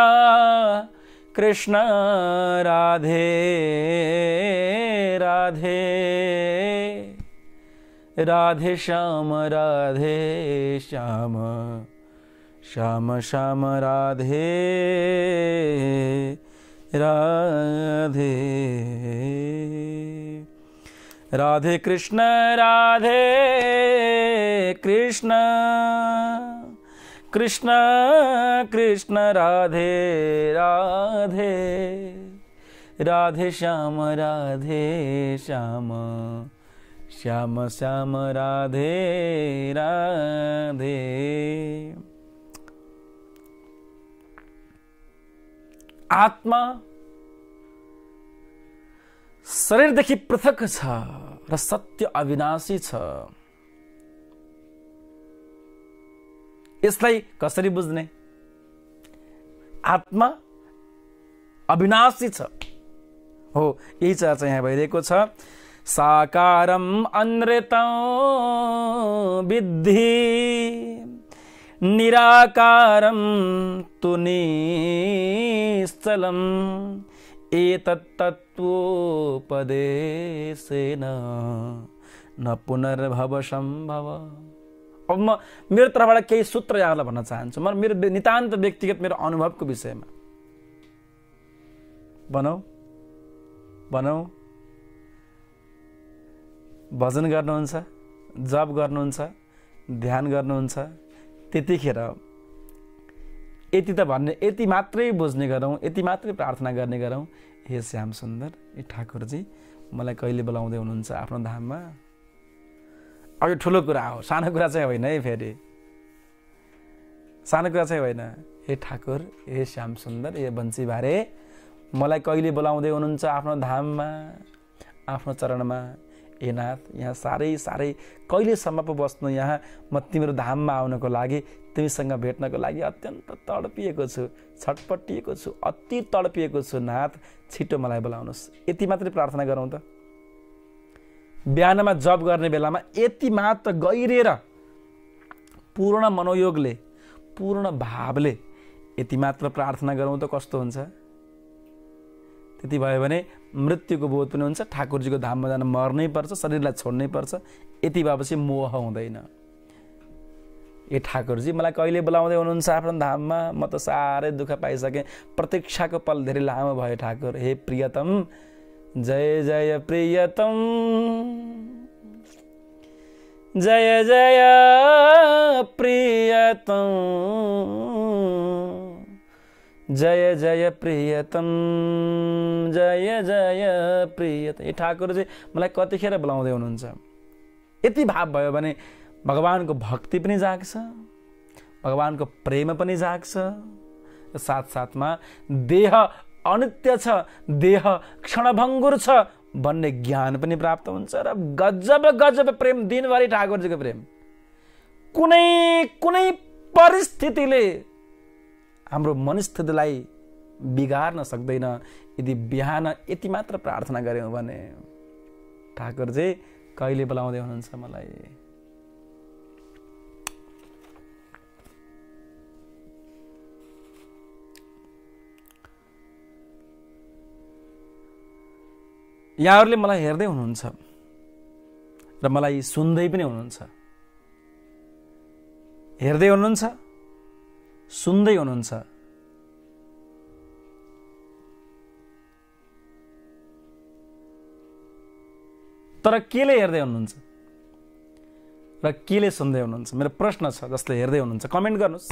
कृष्ण राधे राधे राधे श्याम श्याम श्याम राधे राधे राधे कृष्ण कृष्ण कृष्ण कृष्ण राधे राधे राधे श्याम श्याम श्याम श्याम राधे राधे। आत्मा शरीरदेखि पृथक छ र सत्य अविनाशी छ। यसलाई कसरी बुझ्ने? आत्मा अविनाशी छ हो, यही चर्चा यहाँ भइरहेको छ। साकारम अनृतं विद्धि निराकारं तु निश्चलम् एतत्तत्त्वोपदेशेन न पुनर्भव सम्भव। अब म मेरो तर्फबाट केही सूत्र यहाँलाई भन्न चाहन्छु, म मेरो नितान्त व्यक्तिगत मेरो अनुभवको विषयमा। भनौ भजन गर्नुहुन्छ, जप गर्नुहुन्छ, ध्यान गर्नुहुन्छ, त्यतिखेर यति त भन्ने, यति मात्रै बुझ्ने गरौँ, यति मात्रै प्रार्थना गर्ने गरौँ, हे श्याम सुन्दर, हे ठाकुरजी मलाई कहिले बोलाउँदै हुनुहुन्छ आफ्नो धाममा। अब यो ठुलो कुरा हो, सानो कुरा चाहिँ होइन है, फेरि सानो कुरा चाहिँ होइन। हे ठाकुर, हे श्याम सुन्दर, हे बन्सी भारे, मलाई कहिले बोलाउँदै हुनुहुन्छ आफ्नो धाममा, आफ्नो चरणमा। हे नाथ, यहाँ साह्रै कहिलेसम्म पो बस्नु यहाँ, म तिम्रो धाममा आउनको लागि, तिमीसँग भेट्नको लागि अत्यन्त तडपिएको छु, छटपटिएको छु, अति तडपिएको छु नाथ, छिटो मलाई बोलाउनुहोस्। यति मात्रै प्रार्थना गरौँ त। बिहानमा जप गर्ने बेलामा यति मात्र गहिरेर पूर्ण मनोयोगले, पूर्ण भावले यति मात्र प्रार्थना गरौँ त कस्तो हुन्छ? त्यति भयो भने मृत्युको बोध पनि हुन्छ, ठाकुरजीको धाममा जान मर्नै पर्छ, शरीरलाई छोड्नै पर्छ। यति भएपछि मोह हुँदैन। ए ठाकुरजी मलाई कहिले बोलाउँदै हुनुहुन्छ आफ्नो धाममा, म त साह्रै दुःख पाइसकेँ, प्रतीक्षाको पल धेरै लामो भयो ठाकुर। हे प्रियतम, जय जय प्रियतम, जय जय प्रियतम, जय जय प्रियतम, जय जय प्रियतम। यो ठाकुर चाहिँ मलाई कतिखेर बोलाउँदै हुनुहुन्छ। यति भाव भयो भने भगवानको भक्ति पनि जाग्छ, भगवानको प्रेम पनि जाग्छ, साथसाथमा देह अनित्य छ, देह क्षणभङ्गुर छ भन्ने ज्ञान पनि प्राप्त हुन्छ। र गजब गजब प्रेम, दिनभरि ठाकुरजीको प्रेम कुनै कुनै परिस्थितिले हाम्रो मनस्थितिलाई बिगार्न सक्दैन यदि बिहान यति मात्र प्रार्थना गर्यौँ भने। ठाकुरजी कहिले बोलाउँदै हुनुहुन्छ मलाई। यहाँहरूले मलाई हेर्दै हुनुहुन्छ र मलाई सुन्दै पनि हुनुहुन्छ। हेर्दै हुनुहुन्छ, सुन्दै हुनुहुन्छ। तर केले हेर्दै हुनुहुन्छ र केले सुन्दै हुनुहुन्छ? मेरो प्रश्न छ। जसले हेर्दै हुनुहुन्छ कमेन्ट गर्नुहोस्।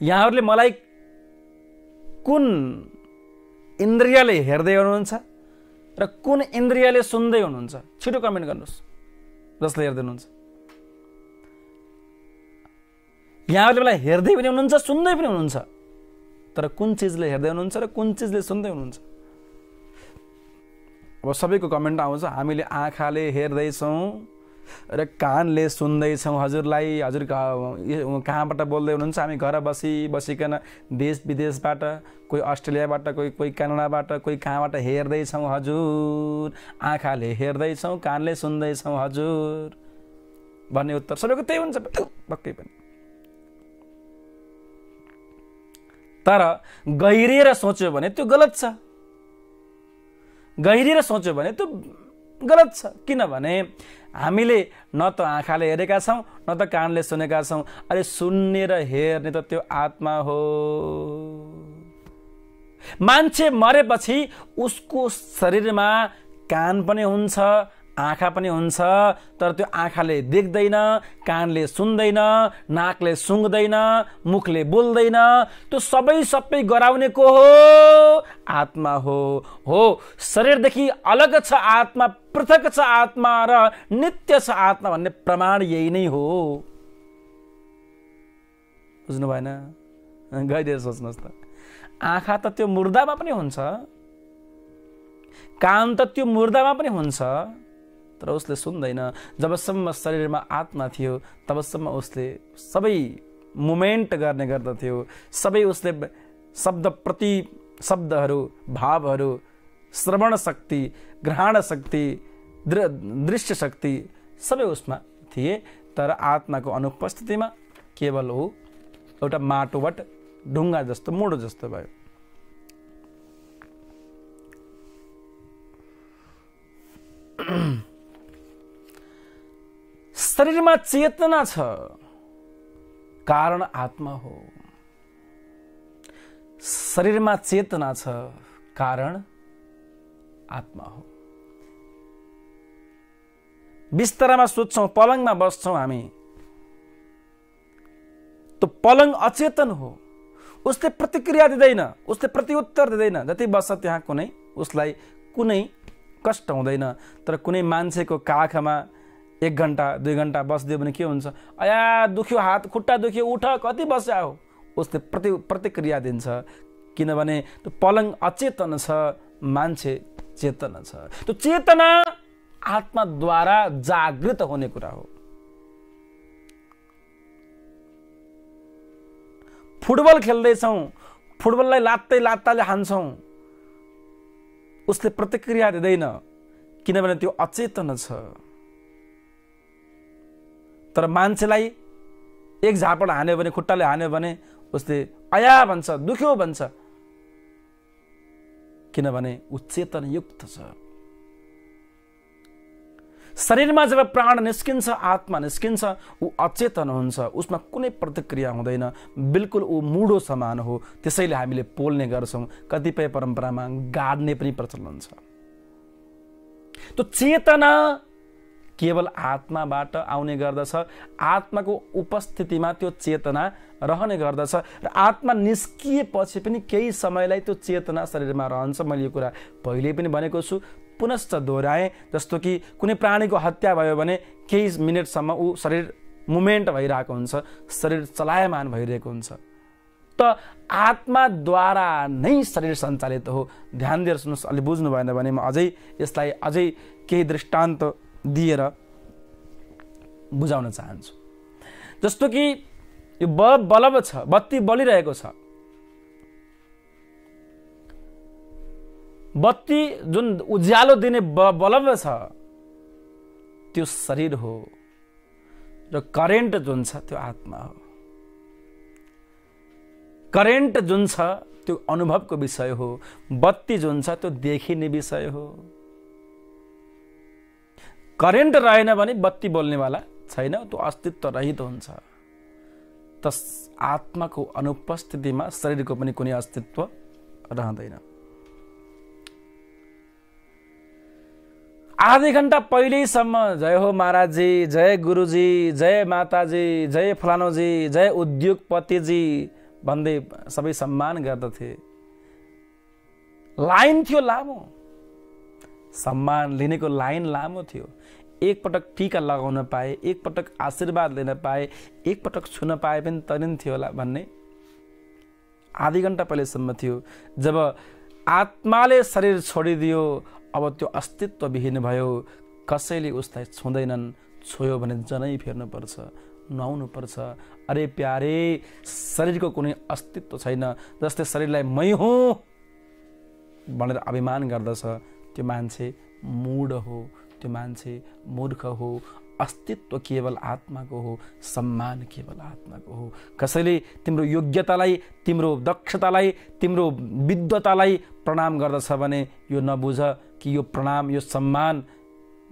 यहाँहरूले मलाई कुन इन्द्रियले हेर्दै हुनुहुन्छ र कुन इन्द्रियले सुन्दै हुनुहुन्छ? छिटो कमेन्ट गर्नुहोस् जसले हेर्दै हुनुहुन्छ। यहाँहरूले मलाई हेर्दै पनि हुनुहुन्छ, सुन्दै पनि हुनुहुन्छ, तर कुन चिजले हेर्दै हुनुहुन्छ र कुन चिजले सुन्दै हुनुहुन्छ? अब सबैको कमेन्ट आउँछ, हामीले आँखाले हेर्दैछौँ र कानले सुन्दैछौँ हजुरलाई। हजुर कहाँबाट बोल्दै हुनुहुन्छ? हामी घर बसिकन देश विदेशबाट, कोही अस्ट्रेलियाबाट, कोही क्यानाडाबाट, कोही कहाँबाट हेर्दैछौँ हजुर। आँखाले हेर्दैछौँ, कानले सुन्दैछौँ हजुर भन्ने उत्तर सबैको त्यही हुन्छ पक्कै पनि। तर गहिरिएर सोच्यो भने त्यो गलत छ। गहिरिएर सोच्यो भने त्यो गलत छ। किनभने हामीले न त आँखाले हेरेका छौँ, न त कानले सुनेका छौँ। अरे सुन्ने र हेर्ने त त्यो आत्मा हो। मान्छे मरेपछि उसको शरीरमा कान पनि हुन्छ, आँखा पनि हुन्छ, तर त्यो आँखाले देख्दैन, कानले सुन्दैन, नाकले सुँघ्दैन, मुखले बोल्दैन। त्यो सबै गराउने को हो? आत्मा हो। शरीरदेखि अलग छ आत्मा, पृथक छ आत्मा र नित्य छ आत्मा भन्ने प्रमाण यही नै हो। बुझ्नु भएन? गइदिएर सोच्नुहोस् त। आँखा त त्यो मुर्दामा पनि हुन्छ, कान त त्यो मुर्दामा पनि हुन्छ, तर उसले सुन्दैन। जबसम्म शरीरमा आत्मा थियो तबसम्म उसले सबै मुभमेन्ट गर्ने गर्दथ्यो। सबै उसले शब्द प्रति शब्दहरू, भावहरू, श्रवण शक्ति, ग्रहण शक्ति, दृश्य शक्ति सबै उसमा थिए। तर आत्माको अनुपस्थितिमा केवल ऊ एउटा माटोबाट ढुङ्गा जस्तो, मुडो जस्तो भयो। शरीरमा चेतना छ, कारण आत्मा हो। शरीरमा चेतना छ, कारण आत्मा हो। बिस्तरामा सुत्छौँ, पलङमा बस्छौँ हामी, तो पलङ अचेतन हो। उसले प्रतिक्रिया दिँदैन, उसले प्रत्युत्तर दिँदैन। जति बस्छ त्यहाँ कुनै उसलाई कुनै कष्ट हुँदैन। तर कुनै मान्छेको काखमा 1 घण्टा 2 घण्टा बस्दियो भने के हुन्छ? अया दुख्यो, हात खुट्टा दुख्यो, उठ, कति बस्या हो? उसले प्रतिक्रिया दिन्छ। किनभने त्यो पलङ अचेतन छ, मान्छे चेतन छ। त्यो चेतना आत्माद्वारा जागृत हुने कुरा हो। फुटबल खेल्दैछौँ, फुटबललाई लात्ताले हान्छौँ, उसले प्रतिक्रिया दिँदैन किनभने त्यो अचेतन छ। तर मान्छेलाई एक झापड हान्यो भने, खुट्टाले हान्यो भने उसले आया भन्छ, दुख्यो भन्छ, किनभने ऊ चेतन युक्त छ। शरीरमा जब प्राण निस्किन्छ, आत्मा निस्किन्छ, ऊ अचेतन हुन्छ, उसमा कुनै प्रतिक्रिया हुँदैन, बिल्कुल ऊ मुडो समान हो। त्यसैले हामीले पोल्ने गर्छौँ। कतिपय परम्परामा गाड्ने पनि प्रचलन छ। त्यो चेतना केवल आत्माबाट आउने गर्दछ। आत्माको उपस्थितिमा त्यो चेतना रहने गर्दछ र आत्मा निस्किएपछि पनि केही समयलाई त्यो चेतना शरीरमा रहन्छ। मैले यो कुरा पहिले पनि भनेको छु, पुनश्च दोहोऱ्याएँ। जस्तो कि कुनै प्राणीको हत्या भयो भने केही मिनटसम्म ऊ शरीर मुभमेन्ट भइरहेको हुन्छ, शरीर चलायमान भइरहेको हुन्छ। त आत्माद्वारा नै शरीर सञ्चालित हो। ध्यान दिएर सुन्नुहोस्, अलि बुझ्नु भएन भने म यसलाई अझै केही दृष्टान्त दिएर बुझाउन चाहन्छु। जस्तो कि यो बल्ब छ, बत्ती बलिरहेको छ। बत्ती जुन उज्यालो दिने बल्ब छ त्यो शरीर हो र करेन्ट जुन छ त्यो आत्मा हो। करेन्ट जुन छ त्यो अनुभवको विषय हो, बत्ती जुन छ त्यो देखिने विषय हो। करेन्ट रहेन भने बत्ती बोल्नेवाला छैन, त्यो अस्तित्व रहित हुन्छ। त आत्माको अनुपस्थितिमा शरीरको पनि कुनै अस्तित्व रहँदैन। आधी घण्टा पहिलेसम्म जय हो महाराजजी, जय गुरुजी, जय माताजी, जय फलानोजी, जय उद्योगपतिजी भन्दै सबै सम्मान गर्दथे। लाइन थियो लामो, सम्मान लिनेको लाइन लामो थियो। एकपटक टीका लगाउन पाए, एकपटक आशीर्वाद लिन पाए, एकपटक छुन पाए पनि तरिन थियो होला भन्ने आधी घण्टा पहिलेसम्म थियो। जब आत्माले शरीर छोडिदियो अब त्यो अस्तित्वविहीन भयो। कसैले उसलाई छुँदैनन्, छोयो भने जनै फेर्नुपर्छ, नुहाउनुपर्छ। अरे प्यारे, शरीरको कुनै अस्तित्व छैन। जस्तै शरीरलाई मै हुँ भनेर अभिमान गर्दछ त्यो मान्छे मूढ हो, त्यो मान्छे मूर्ख हो। अस्तित्व केवल आत्माको हो, सम्मान केवल आत्माको हो। कसैले तिम्रो योग्यतालाई, तिम्रो दक्षतालाई, तिम्रो विद्वतालाई प्रणाम गर्दछ भने यो नबुझ कि यो प्रणाम, यो सम्मान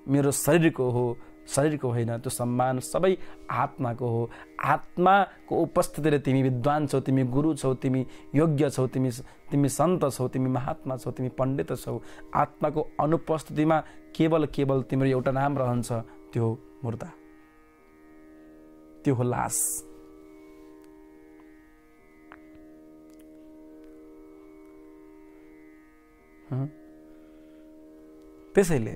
मेरो शरीरको हो, शरीरको होइन। त्यो सम्मान सबै आत्माको हो। आत्माको उपस्थितिले तिमी विद्वान छौ, तिमी गुरु छौ, तिमी योग्य छौ, तिमी सन्त छौ, तिमी महात्मा छौ, तिमी पण्डित छौ। आत्माको अनुपस्थितिमा केवल तिम्रो एउटा नाम रहन्छ, त्यो हो मुर्दा, त्यो हो लास। त्यसैले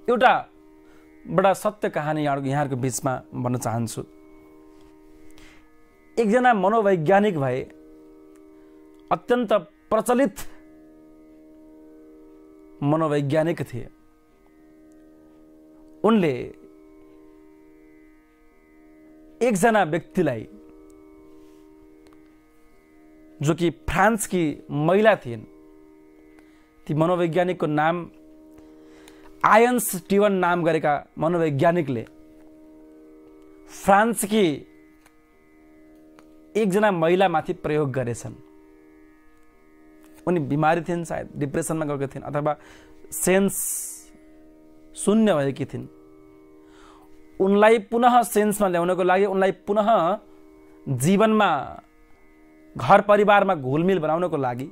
एउटा बडा सत्य कहानी यहाँहरूको बीचमा भन्न चाहन्छु। एकजना मनोवैज्ञानिक भए, अत्यन्त प्रचलित मनोवैज्ञानिक थिए। उनले एकजना व्यक्तिलाई, जो कि फ्रान्स की महिला थिइन्, ती मनोवैज्ञानिकको नाम आयन्स टिवन नाम गरेका मनोवैज्ञानिकले फ्रान्स की एकजना महिलामाथि प्रयोग गरेछन्। उनी बिमारी थिइन्, सायद डिप्रेसनमा गएकी थिइन् अथवा सेन्स शून्य भएकी थिइन्। उनलाई पुनः सेन्समा ल्याउनको लागि, उनलाई पुनः जीवनमा, घर परिवारमा घुलमिल बनाउनको लागि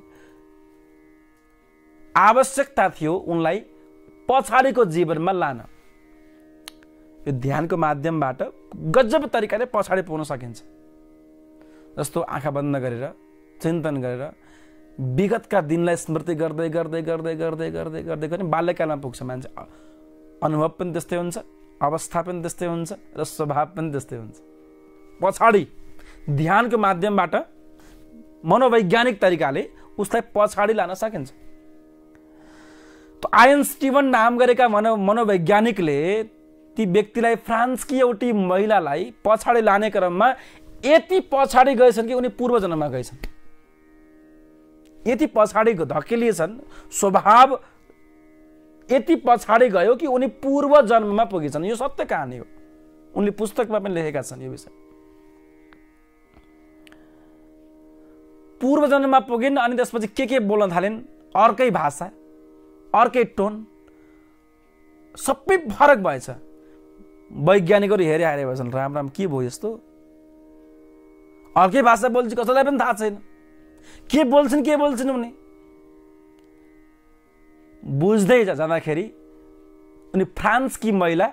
आवश्यकता थियो उनलाई पछाडिको जीवनमा लान। यो ध्यानको माध्यमबाट गजब तरिकाले पछाडि पुग्न सकिन्छ। जस्तो आँखा बन्द गरेर चिन्तन गरेर विगतका दिनलाई स्मृति गर्दै गर्दै गर्दै गर्दै गर्दै गर्दै गर्दै बाल्यकालमा पुग्छ मान्छे। अनुभव पनि त्यस्तै हुन्छ, अवस्था पनि त्यस्तै हुन्छ र स्वभाव पनि त्यस्तै हुन्छ। पछाडि ध्यानको माध्यमबाट मनोवैज्ञानिक तरिकाले उसलाई पछाडि लान सकिन्छ। आयन स्टिवन नाम गरेका मनोवैज्ञानिकले ती व्यक्तिलाई, फ्रान्सकी एउटी महिलालाई पछाडि लाने क्रममा यति पछाडि गएछन् कि उनी पूर्व जन्ममा गएछन्। यति पछाडि धकेलिएछन्, स्वभाव यति पछाडि गयो कि उनी पूर्व जन्ममा पुगेछन्। यो सत्य कहानी हो, उनले पुस्तकमा पनि लेखेका छन् यो विषय। पूर्व जन्ममा पुगिन् अनि त्यसपछि के बोल्न थालिन्, अर्कै भाषा, अर्कै टोन, सबै फरक भएछ। वैज्ञानिकहरू हेरे भएछन्, राम राम के भयो यस्तो, अर्कै भाषा बोल्छ, कसैलाई पनि थाहा छैन, के बोल्छन् भने बुझ्दै जाँदाखेरि उनी फ्रान्सकी महिला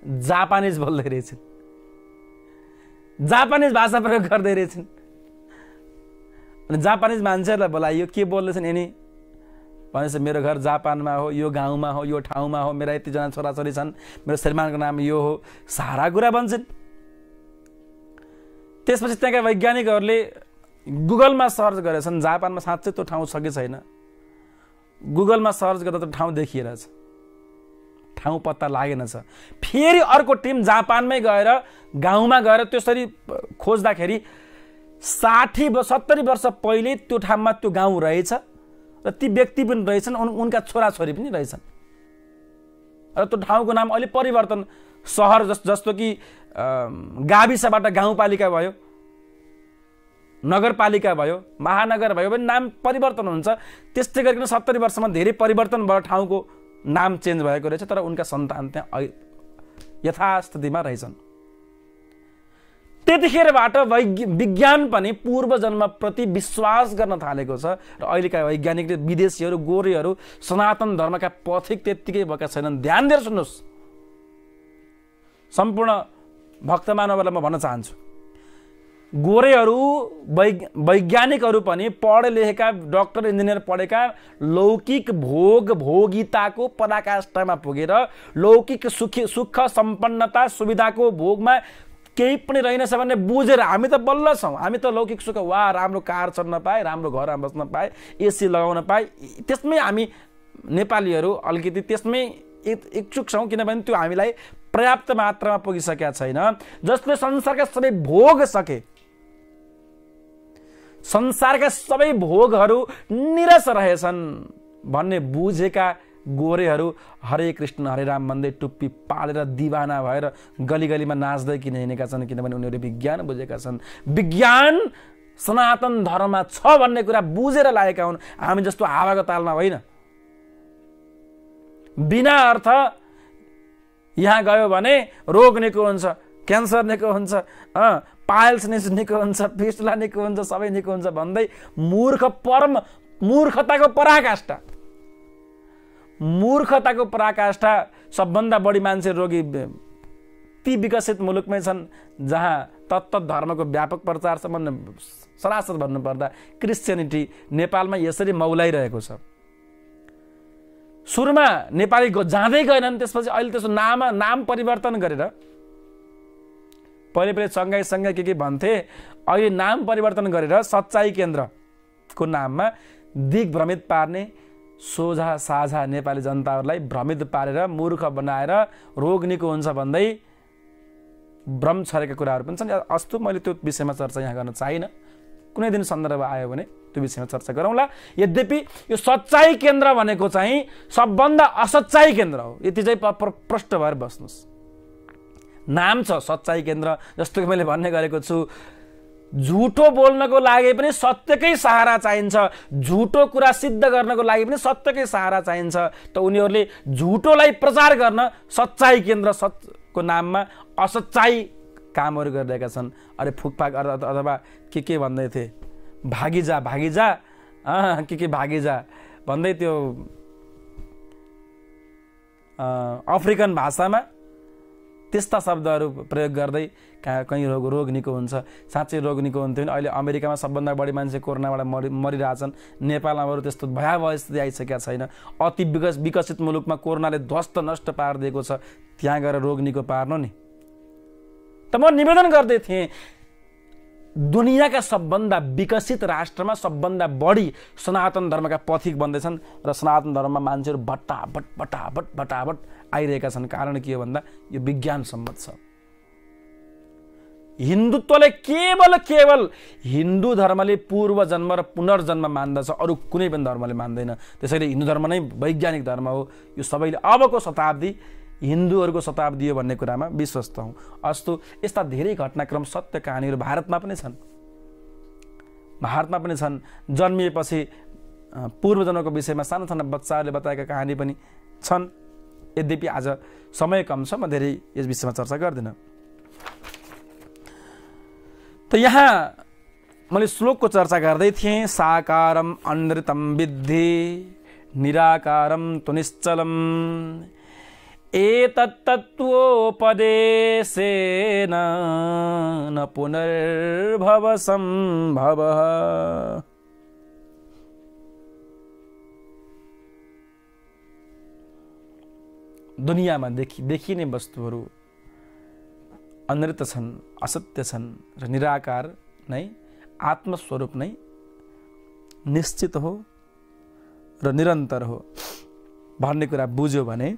जापानिज बोल्दै रहेछन्, जापानिज भाषा प्रयोग गर्दै रहेछन्। अनि जापानिज मान्छेहरूलाई बोलाइयो, के बोल्दैछन् यिनी भनेपछि मेरो घर जापानमा हो, यो गाउँमा हो, यो ठाउँमा हो, मेरा यतिजना छोराछोरी छन्, मेरो श्रीमानको नाम यो हो, सारा कुरा भन्छन्। त्यसपछि त्यहाँका वैज्ञानिकहरूले गुगलमा सर्च गरेछन् जापानमा साँच्चै त्यो ठाउँ छ कि छैन। गुगलमा सर्च गर्दा त ठाउँ देखिएन छ, ठाउँ पत्ता लागेन छ। फेरि अर्को टिम जापानमै गएर गाउँमा गएर त्यसरी खोज्दाखेरि 60-70 वर्ष पहिले त्यो ठाउँमा त्यो गाउँ रहेछ र ती व्यक्ति पनि रहेछन्, उनका छोराछोरी पनि रहेछन्। र त्यो ठाउँको नाम अहिले परिवर्तन, सहर जस्तो कि गाविसबाट गाउँपालिका भयो, नगरपालिका भयो, महानगर भयो भने नाम परिवर्तन हुन्छ। त्यस्तै गरिकन 70 वर्षमा धेरै परिवर्तन भयो, ठाउँको नाम चेन्ज भएको रहेछ, तर उनका सन्तान त्यहाँ यथास्थितिमा रहेछन्। त्यतिखेरबाट विज्ञान पनि पूर्वजन्मप्रति विश्वास गर्न थालेको छ र अहिलेका वैज्ञानिक विदेशीहरू, गोरेहरू सनातन धर्मका पथिक त्यत्तिकै भएका छैनन्। ध्यान दिएर सुन्नुहोस्, सम्पूर्ण भक्त मानवहरूलाई म भन्न चाहन्छु, गोरेहरू वैज्ञानिकहरू पनि पढे लेखेका, डाक्टर इन्जिनियर पढेका, लौकिक भोगिताको पराकाष्ठमा पुगेर लौकिक सुख सम्पन्नता सुविधाको भोगमा केही पनि रहेनछ भन्ने बुझेर हामी त बल्ल छौँ। हामी त लौकिक सुख, वा राम्रो कार चढ्न पाए, राम्रो घरमा बस्न पाए, एसी लगाउन पाए, त्यसमै हामी नेपालीहरू अलिकति त्यसमै इच्छुक छौँ, किनभने त्यो हामीलाई पर्याप्त मात्रामा पुगिसकेका छैन। जसले संसारका सबै भोग सके, संसारका सबै भोगहरू निरस रहेछन् भन्ने बुझेका गोरेहरू हरे कृष्ण हरे राम भन्दै टुप्पी पालेर दिवाना भएर गलीगलीमा नाच्दै किन हिँडेका छन्, किनभने उनीहरूले विज्ञान बुझेका छन्। विज्ञान सनातन धर्ममा छ भन्ने कुरा बुझेर लागेका हुन्। हामी जस्तो हावाको तालमा होइन। बिना अर्थ यहाँ गयो भने रोग निको हुन्छ, क्यान्सर निको हुन्छ, पाइल्स निको हुन्छ, फिस्टुला निको हुन्छ, सबै निको हुन्छ भन्दै मूर्खताको पराकाष्ठा सबभन्दा बढी मान्छे रोगी ती विकसित मुलुकमै छन् जहाँ तत्त धर्मको व्यापक प्रचार छ। सरासर भन्नुपर्दा क्रिस्चियनिटी नेपालमा यसरी मौलाइरहेको छ। सुरुमा नेपाली जाँदै गएनन्, त्यसपछि अहिले त्यसको नाम परिवर्तन गरेर पहिले सँगै के भन्थे, अहिले नाम परिवर्तन गरेर सच्चाई केन्द्रको नाममा दिग्भ्रमित पार्ने, सोझा साझा नेपाली जनताहरूलाई भ्रमित पारेर मूर्ख बनाएर रोग निको हुन्छ भन्दै भ्रम छरेका कुराहरू पनि छन्। अस्तु, मैले त्यो विषयमा चर्चा यहाँ गर्न चाहिनँ, कुनै दिन सन्दर्भ आयो भने त्यो विषयमा चर्चा गरौँला। यद्यपि यो सच्चाई केन्द्र भनेको चाहिँ सबभन्दा असच्चाई केन्द्र हो, यति चाहिँ प्रष्ट भएर बस्नुहोस्। नाम छ सच्चाई केन्द्र, जस्तो कि मैले भन्ने गरेको छु, झुटो बोल्नको लागि पनि सत्यकै सहारा चाहिन्छ, झुटो कुरा सिद्ध गर्नको लागि पनि सत्यकै सहारा चाहिन्छ। त उनीहरूले झुटोलाई प्रचार गर्न सच्चाई केन्द्र को नाममा असच्चाई कामहरू गरिरहेका छन्। अरे फुकफाक अथवा के भन्दै थिए, भागिजा के भागिजा भन्दै त्यो अफ्रिकन भाषामा त्यस्ता शब्दहरू प्रयोग गर्दै कहीँ रोग निको हुन्छ। साँच्चै रोग निको हुन्थ्यो भने अहिले अमेरिकामा सबभन्दा बढी मान्छे कोरोनाबाट मरिरहेछन्। नेपालमा बरु त्यस्तो भयावह स्थिति आइसकेका छैन। अति विकसित मुलुकमा कोरोनाले ध्वस्त नष्ट पारिदिएको छ, त्यहाँ गएर रोग निको पार्नु नि। त म निवेदन गर्दै थिएँ, दुनियाँका सबभन्दा विकसित राष्ट्रमा सबभन्दा बढी सनातन धर्मका पथिक बन्दैछन् र सनातन धर्ममा मान्छेहरू भट्टाभट आइरहेका छन्। कारण के हो भन्दा यो विज्ञान सम्मत छ। हिन्दुत्वले केवल हिन्दू धर्मले पूर्व जन्म र पुनर्जन्म मान्दछ, अरू कुनै पनि धर्मले मान्दैन। त्यसैले हिन्दू धर्म नै वैज्ञानिक धर्म हो। यो सबैले अबको शताब्दी हिन्दूहरूको शताब्दी हो भन्ने कुरामा विश्वस्त हौँ। अस्तु, यस्ता धेरै घटनाक्रम सत्य कहानीहरू भारतमा पनि छन्। जन्मिएपछि पूर्वजन्मको विषयमा साना साना बच्चाहरूले बताएका कहानी पनि छन्। यद्यपि आज समय कम छ, म धेरै यस विषयमा चर्चा गर्दिनँ। त यहाँ मैले श्लोकको चर्चा गर्दै थिएँ। साकारम अनृतम विद्धि निराकारम तु निश्चलम एतत्तत्त्वोपदेशेन न पुनर्भव सम्भवः। दुनियाँमा देखिने वस्तुहरू अनृत छन्, असत्य छन् र निराकार नै आत्मस्वरूप नै निश्चित हो र निरन्तर हो भन्ने कुरा बुझ्यो भने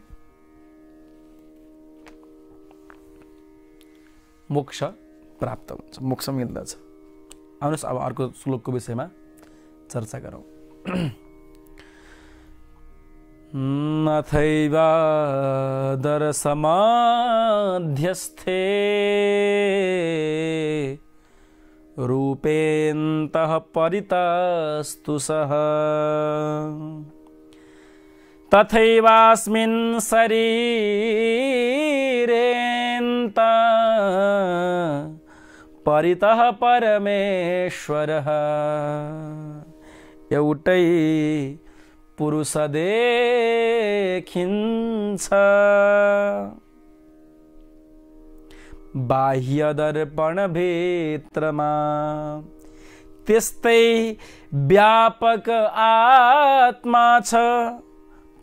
मोक्ष प्राप्त हुन्छ, मोक्ष मिल्दछ। आउनुहोस् अब अर्को श्लोकको विषयमा चर्चा गरौँ। नथैवादरसमाध्यस्थे रूपेन्तः परितस्तु सः तथैवास्मिन् शरीरेऽन्त परितः परमेश्वरः। एउटै पुरुष देखिन्छ बाह्य दर्पण भित्रमा, त्यस्तै व्यापक आत्मा छ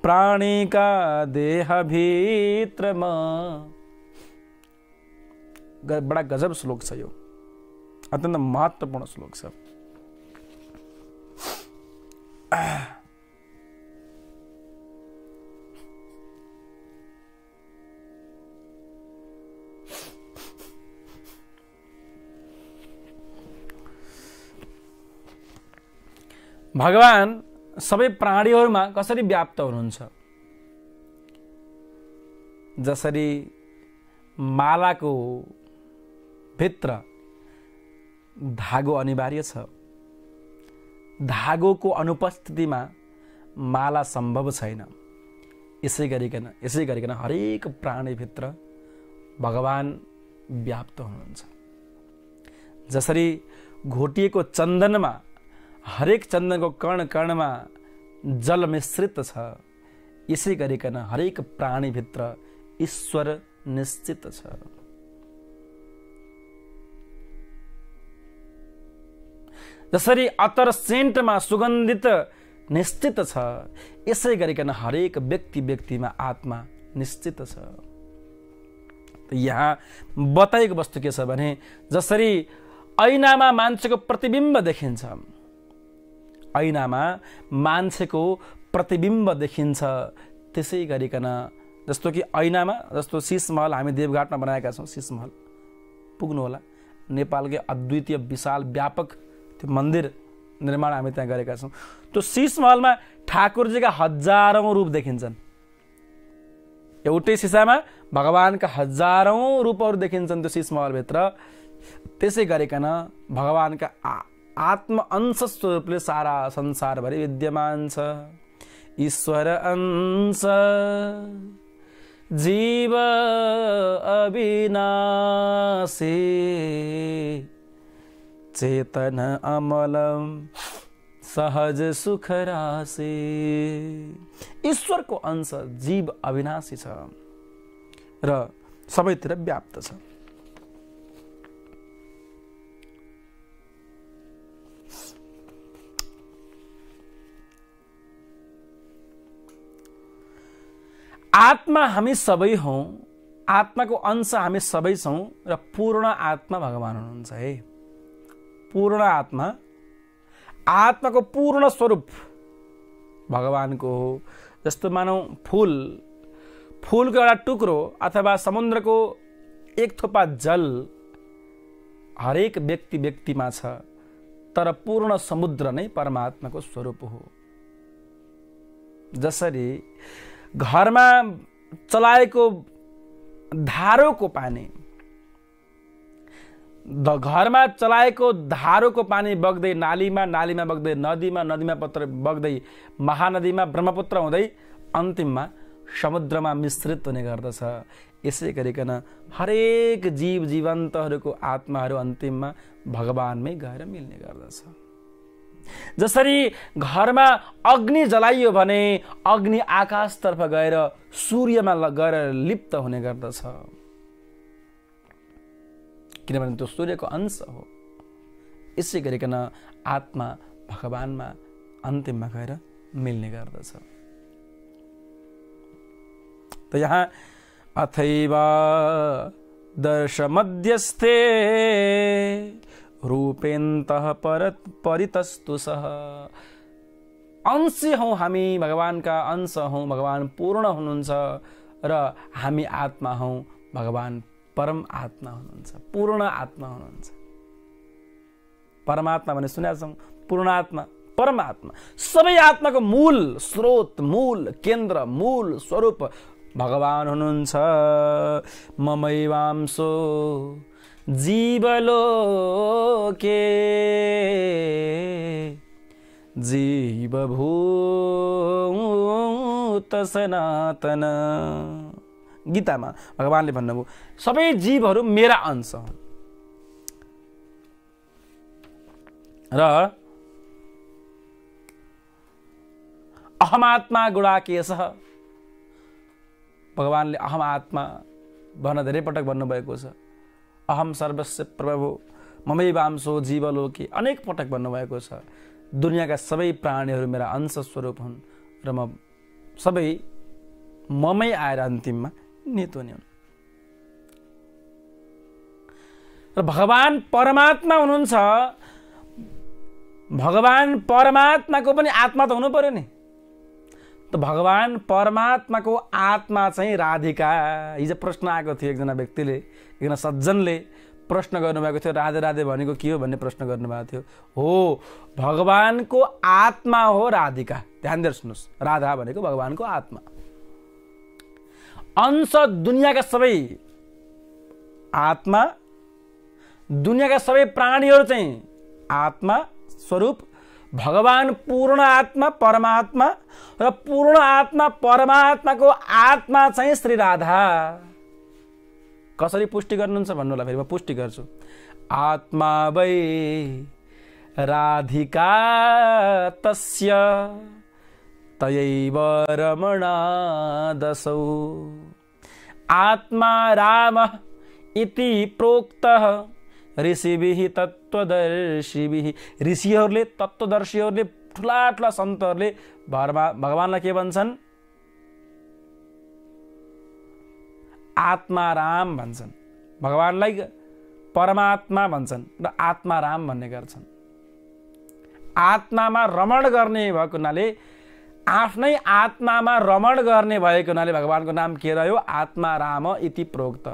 प्राणीका देह भित्रमा। बडा गजब श्लोक छ यो, अत्यन्त महत्त्वपूर्ण श्लोक छ। भगवान सबै प्राणीहरूमा कसरी व्याप्त हुनुहुन्छ? जसरी मालाको भित्र धागो अनिवार्य छ, धागोको अनुपस्थितिमा माला सम्भव छैन। यसै गरिकन हरेक प्राणीभित्र भगवान व्याप्त हुनुहुन्छ। जसरी घोटिएको चन्दनमा हरेक चन्दनको कण कणमा जल मिश्रित छ, यसै गरिकन हरेक प्राणीभित्र ईश्वर निश्चित छ। जसरी अतर सेन्टमा सुगन्धित निश्चित छ, यसै गरिकन हरेक व्यक्तिमा आत्मा निश्चित छ। यहाँ बताएको वस्तु के छ भने, जसरी ऐनामा मान्छेको प्रतिबिम्ब देखिन्छ, ऐनामा मान्छेको प्रतिबिम्ब देखिन्छ, त्यसै गरिकन जस्तो कि ऐनामा जस्तो शीशमहल हामी देवघाटमा बनाएका छौँ, शीशमहल पुग्नु होला, नेपालकै अद्वितीय विशाल व्यापक त्यो मन्दिर निर्माण हामी त्यहाँ गरेका छौँ। त्यो शीशमहलमा ठाकुरजीका हजारौं रूप देखिन्छन्। एउटै सिसामा भगवानका हजारौं रूपहरू देखिन्छन् त्यो शीशमहलभित्र। त्यसै गरिकन भगवानका आत्म अंश स्वरूपले सारा संसारभरि विद्यमान छ। ईश्वर अंश जीव अविनाशी चेतन अमलम सहज सुख राशि। ईश्वरको अंश जीव अविनाशी छ र सबैतिर व्याप्त छ। आत्मा हामी सबै हौं, आत्माको अंश हामी सबै छौं र पूर्ण आत्मा भगवान हुनुहुन्छ है। पूर्ण आत्मा, आत्माको पूर्ण स्वरूप भगवानको हो। जस्तो मानौ फूलको एउटा टुक्रो अथवा समुद्रको एक थोपा जल हरेक व्यक्तिमा छ, तर पूर्ण समुद्र नै परमात्माको स्वरूप हो। जसरी घरमा चलाएको धारोको पानी, घरमा चलाएको धारोको पानी बग्दै नालीमा, नालीमा बग्दै नदीमा, नदीमा बग्दै महानदीमा, ब्रह्मपुत्र हुँदै अन्तिममा समुद्रमा मिश्रित हुने गर्दछ। यसै गरिकन हरेक जीव जीवन्तहरूको आत्माहरू अन्तिममा भगवानमै गएर मिल्ने गर्दछ। जसरी घरमा अग्नि जलाइयो भने अग्नि आकाशतर्फ गएर सूर्यमा गएर लिप्त हुने गर्दछ, किनभने त्यो सूर्यको अंश हो। यसै गरिकन आत्मा भगवानमा अन्तिममा गएर मिल्ने गर्दछ। तो यहाँ अथैव दर्श मध्यस्थे रूपेन्तः परितस्तु सः। अंश हौं हामी, भगवानका अंश हौं, भगवान पूर्ण हुनुहुन्छ र हामी आत्मा हौं, भगवान परम आत्मा हुनुहुन्छ, पूर्ण आत्मा हुनुहुन्छ। परमात्मा भने सुनेका छौं, पूर्ण आत्मा, परमात्मा, सबै आत्माको मूल स्रोत, मूल केन्द्र, मूल स्वरूप भगवान हुनुहुन्छ। ममैवांसो जीवलोके जीवभूत सनातन। गीतामा भगवानले भन्नुभयो सबै जीवहरू मेरा अंश हुन् र अहमात्मा गुणाकेशः। भगवानले अहम आत्मा भन्न धेरै पटक भन्नुभएको छ। अहम सर्वस्य प्रभु ममैवांसो जीवलोके अनेक पटक भन्नुभएको छ। दुनियाँका सबै प्राणीहरू मेरा अंश स्वरूप हुन् र म सबै ममै आएर अन्तिममा नित हुने हुन्। र भगवान परमात्मा हुनुहुन्छ। भगवान परमात्माको पनि आत्मा त हुनु पर्यो नि। त भगवान परमात्माको आत्मा चाहिँ राधिका। हिजो प्रश्न आएको थियो, एकजना व्यक्तिले, एकजना सज्जनले प्रश्न गर्नुभएको थियो, राधे राधे भनेको के हो भन्ने प्रश्न गर्नुभएको थियो। हो, भगवानको आत्मा हो राधिका। ध्यान दिएर सुन्नुहोस्, राधा भनेको भगवानको आत्मा। अंश दुनियाँका सबै आत्मा, दुनियाँका सबै प्राणीहरू चाहिँ आत्मा स्वरूप। भगवान पूर्ण आत्मा परमात्मा र पूर्ण आत्मा परमात्माको आत्मा चाहिँ श्री राधा। कसरी पुष्टि गर्नुहुन्छ भन्नु होला, फेरि म पुष्टि गर्छु। आत्मा वै राधिका तस्य तयैव रमणा दशौ। आत्मा राम इति प्रोक्तः ऋषिभिः तत्त्वदर्शिभिः। ऋषिहरूले, तत्त्वदर्शीहरूले, ठुला ठुला सन्तहरूले भगवानलाई के भन्छन्? आत्माराम भन्छन्। भगवानलाई परमात्मा भन्छन् र आत्माराम भन्ने गर्छन्। आत्मामा रमण गर्ने भएको हुनाले, आफ्नै आत्मामा रमण गर्ने भएको हुनाले भगवानको नाम के रह्यो? आत्माराम इति प्रोक्त।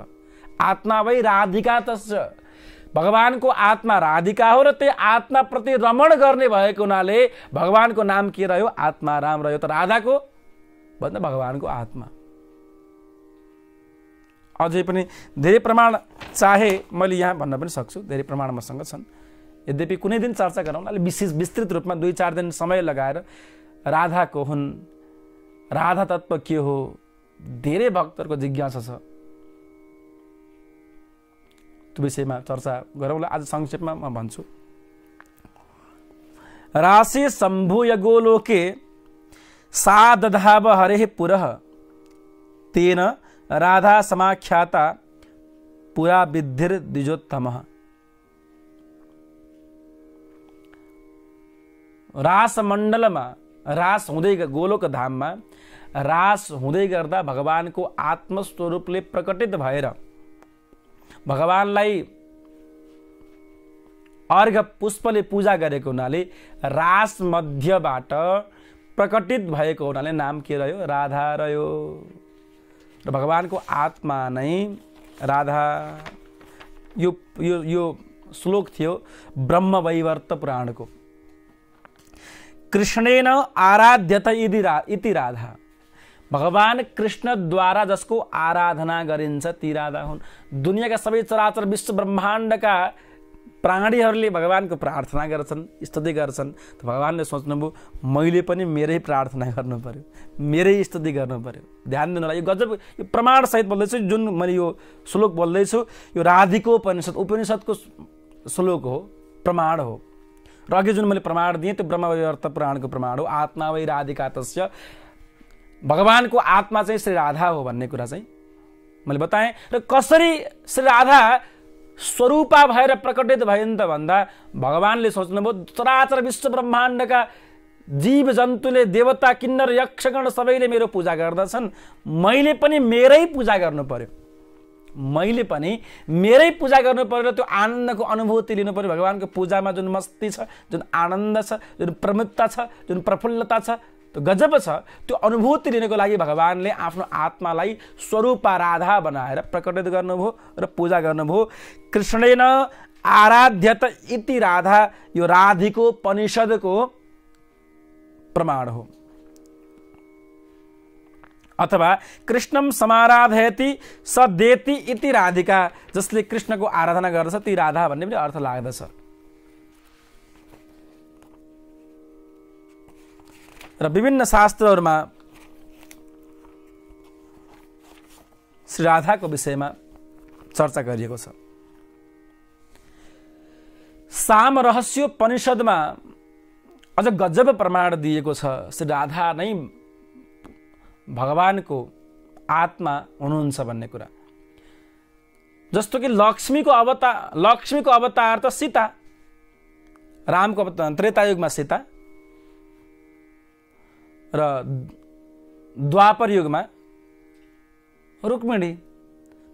आत्मा वै राधिका तस्य। भगवानको आत्मा राधिका हो र त्यही आत्मा प्रति रमण गर्ने भएको हुनाले भगवानको नाम के रह्यो? आत्माराम रह्यो। त राधाको भन्दा भगवानको आत्मा। अझै पनि धेरै प्रमाण चाहे मैले यहाँ भन्न पनि सक्छु, धेरै प्रमाण मसँग छन्। यद्यपि कुनै दिन चर्चा गरौँला, विस्तृत रूपमा 2-4 दिन समय लगाएर राधा को हुन्, राधा तत्व के हो, धेरै भक्तहरूको जिज्ञासा छ। त्यो विषयमा चर्चा गरौँला। आज संक्षेपमा म भन्छु। राशि सम्भूय गोलोके सा दधाव हरेः पुरः तेन राधा समाख्याता पुरा विद्धिर्द्विजोत्तमः। रास मण्डलमा रास हुँदै, गोलोक धाममा रास हुँदै गर्दा भगवानको आत्मस्वरूपले प्रकटित भएर भगवानलाई अर्घ पुष्पले पूजा गरेको हुनाले रास मध्यबाट प्रकटित भएको हुनाले नाम के रह्यो? राधा रह्यो। र भगवानको आत्मा नै राधा। यो श्लोक थियो ब्रह्मवैवर्त पुराणको। कृष्णेन आराध्यत इति राधा। भगवान कृष्णद्वारा जसको आराधना गरिन्छ ती राधा हुन्। दुनियाँका सबै चराचर विश्व ब्रह्माण्डका प्राणीहरूले भगवानको प्रार्थना गर्छन्, स्तुति गर्छन्, त भगवानले सोच्नुभयो मैले पनि मेरै प्रार्थना गर्नु पर्यो, मेरै स्तुति गर्नु पर्यो। ध्यान दिनु होला, यो गजब, यो प्रमाणसहित बोल्दैछु। जुन मैले यो श्लोक बोल्दैछु यो राधिको उपनिषदको श्लोक हो, प्रमाण हो। र अघि जुन मैले प्रमाण दिएँ त्यो ब्रह्मवैवर्त पुराणको प्रमाण हो। आत्मा वै राधिका तस्य, भगवानको आत्मा चाहिँ श्री राधा हो भन्ने कुरा चाहिँ मैले बताएँ। र कसरी श्री राधा स्वरूपा भएर प्रकटित भइन् त भन्दा भगवानले सोच्नुभयो चराचर विश्व ब्रह्माण्डका जीव जन्तुले, देवता, किन्नर, यक्षगण सबैले मेरो पूजा गर्दछन्, मैले पनि मेरै पूजा गर्नु पर्यो, मैले पनि मेरै पूजा गर्नु पर्यो। त्यो आनन्दको अनुभूति लिनु पर्यो। भगवानको पूजामा जुन मस्ती छ, जुन आनन्द छ, जुन प्रमुखता छ, जुन प्रफुल्लता छ, त्यो गजब छ। त्यो अनुभूति लिनको लागि भगवानले आफ्नो आत्मालाई स्वरूपा राधा बनाएर प्रकटित गर्नुभयो र पूजा गर्नुभयो। कृष्णेन आराध्यत इति राधा, यो राधिको उपनिषदको प्रमाण हो। अथवा कृष्णम समाराधयति स देति इति राधिका, जसले कृष्णको आराधना गर्दछ ती राधा भन्ने पनि अर्थ लाग्दछ। र विभिन्न शास्त्रहरूमा श्री राधाको विषयमा चर्चा गरिएको छ। साम रहस्योपनिषदमा अझ गजब प्रमाण दिएको छ, श्री राधा नै भगवानको आत्मा हुनुहुन्छ भन्ने कुरा। जस्तो कि लक्ष्मीको अवतार त सीता, रामको अवतार त्रेतायुगमा सीता र द्वापर युगमा रुक्मिणी,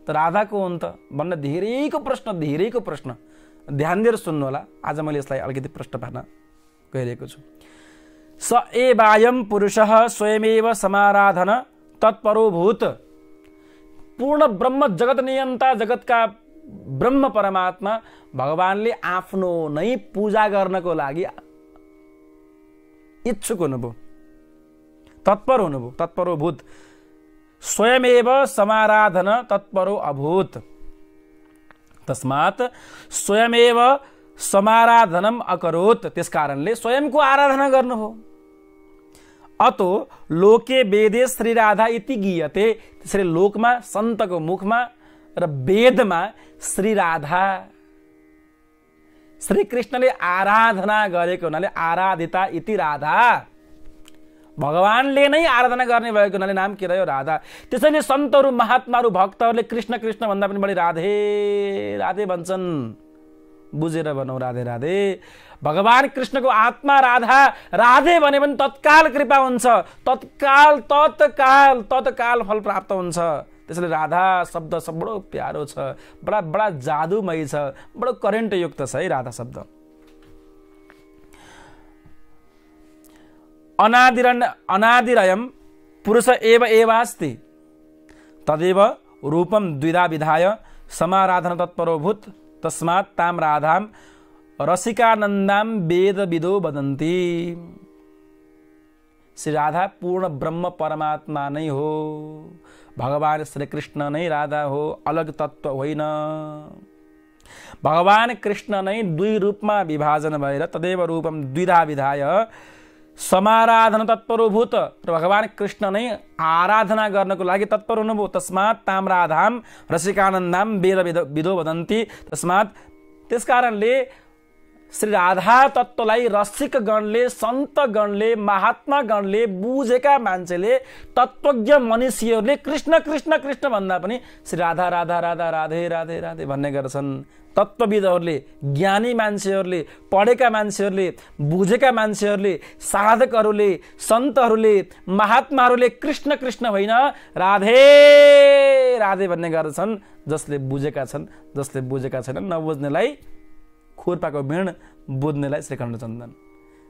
त राधाको हुन् त भन्ने धेरैको प्रश्न। ध्यान दिएर सुन्नु होला, आज मैले यसलाई अलिकति प्रश्न पार्न गइरहेको छु। स एवायम पुरुषः स्वयमेव समाराधन तत्परो भूत, पूर्ण ब्रह्म जगत नियन्ता, जगतका ब्रह्म परमात्मा भगवानले आफ्नो नै पूजा गर्नको लागि इच्छुक हुनुभयो, तत्पर हुनुभयो, तत्परो भूत। स्वयमेव समाराधन तत्परो अभूत, तस्मात् स्वयमेव समाराधनम अकरोत्, त्यस कारणले स्वयंको आराधना गर्नु हो। अतो लोके वेदे श्री राधा इति गीयते, त्यसरी लोकमा, सन्तको मुखमा र वेदमा श्री राधा, श्री कृष्णले आराधना गरेको हुनाले आराधिता इति राधा, भगवानले नै आराधना गर्ने भएको हुनाले नाम के रह्यो? राधा। त्यसैले सन्तहरू, महात्माहरू, भक्तहरूले कृष्ण कृष्ण भन्दा पनि बढी राधे राधे भन्छन्। बुझेर भनौँ, राधे राधे। भगवान कृष्णको आत्मा राधा, राधे भने पनि तत्काल कृपा हुन्छ, तत्काल फल प्राप्त हुन्छ। त्यसैले राधा शब्द सब बडो प्यारो छ, बडा जादुमय छ, बडो करेन्ट युक्त छ है राधा शब्द। अनादिरयम पुरुष एव एवास्ति तदेव रूपम द्विधा विधाय समाराधन तत्परो भूत, तस्मात् ताम राधाम रसिकानन्दाम वेद विदो वदन्ति। श्री राधा पूर्ण ब्रह्म परमात्मा नै हो, भगवान श्री कृष्ण नै राधा हो, अलग तत्व होइन। भगवान कृष्ण नै दुई रूपमा विभाजन भएर तदेव रूपम द्विधा विधाय समाराधन तत्परो भूत, र भगवान कृष्ण नै आराधना गर्नको लागि तत्पर हुनुभयो। तस्मात् ताम राधाम रसिकानन्दाम वेद विदो वदन्ति, तस्मात् त्यसकारणले श्री राधा तत्त्वलाई रसिक गणले, सन्त गणले, महात्मा गणले, बुझेका मान्छेले, तत्त्वज्ञ मनुष्यहरूले कृष्ण कृष्ण कृष्ण भन्दा पनि श्री राधा राधा राधा राधे राधे राधे भन्ने गर्छन्। तत्त्वविदहरूले, ज्ञानी मान्छेहरूले, पढेका मान्छेहरूले, बुझेका मान्छेहरूले, साधकहरूले, सन्तहरूले, महात्माहरूले कृष्ण कृष्ण होइन राधे राधे भन्ने गर्छन्। जसले बुझेका छन्, जसले बुझेका छैनन्, नबुझ्नेलाई खुर्पाको बिण, बुझ्नेलाई श्रीखण्ड चन्दन।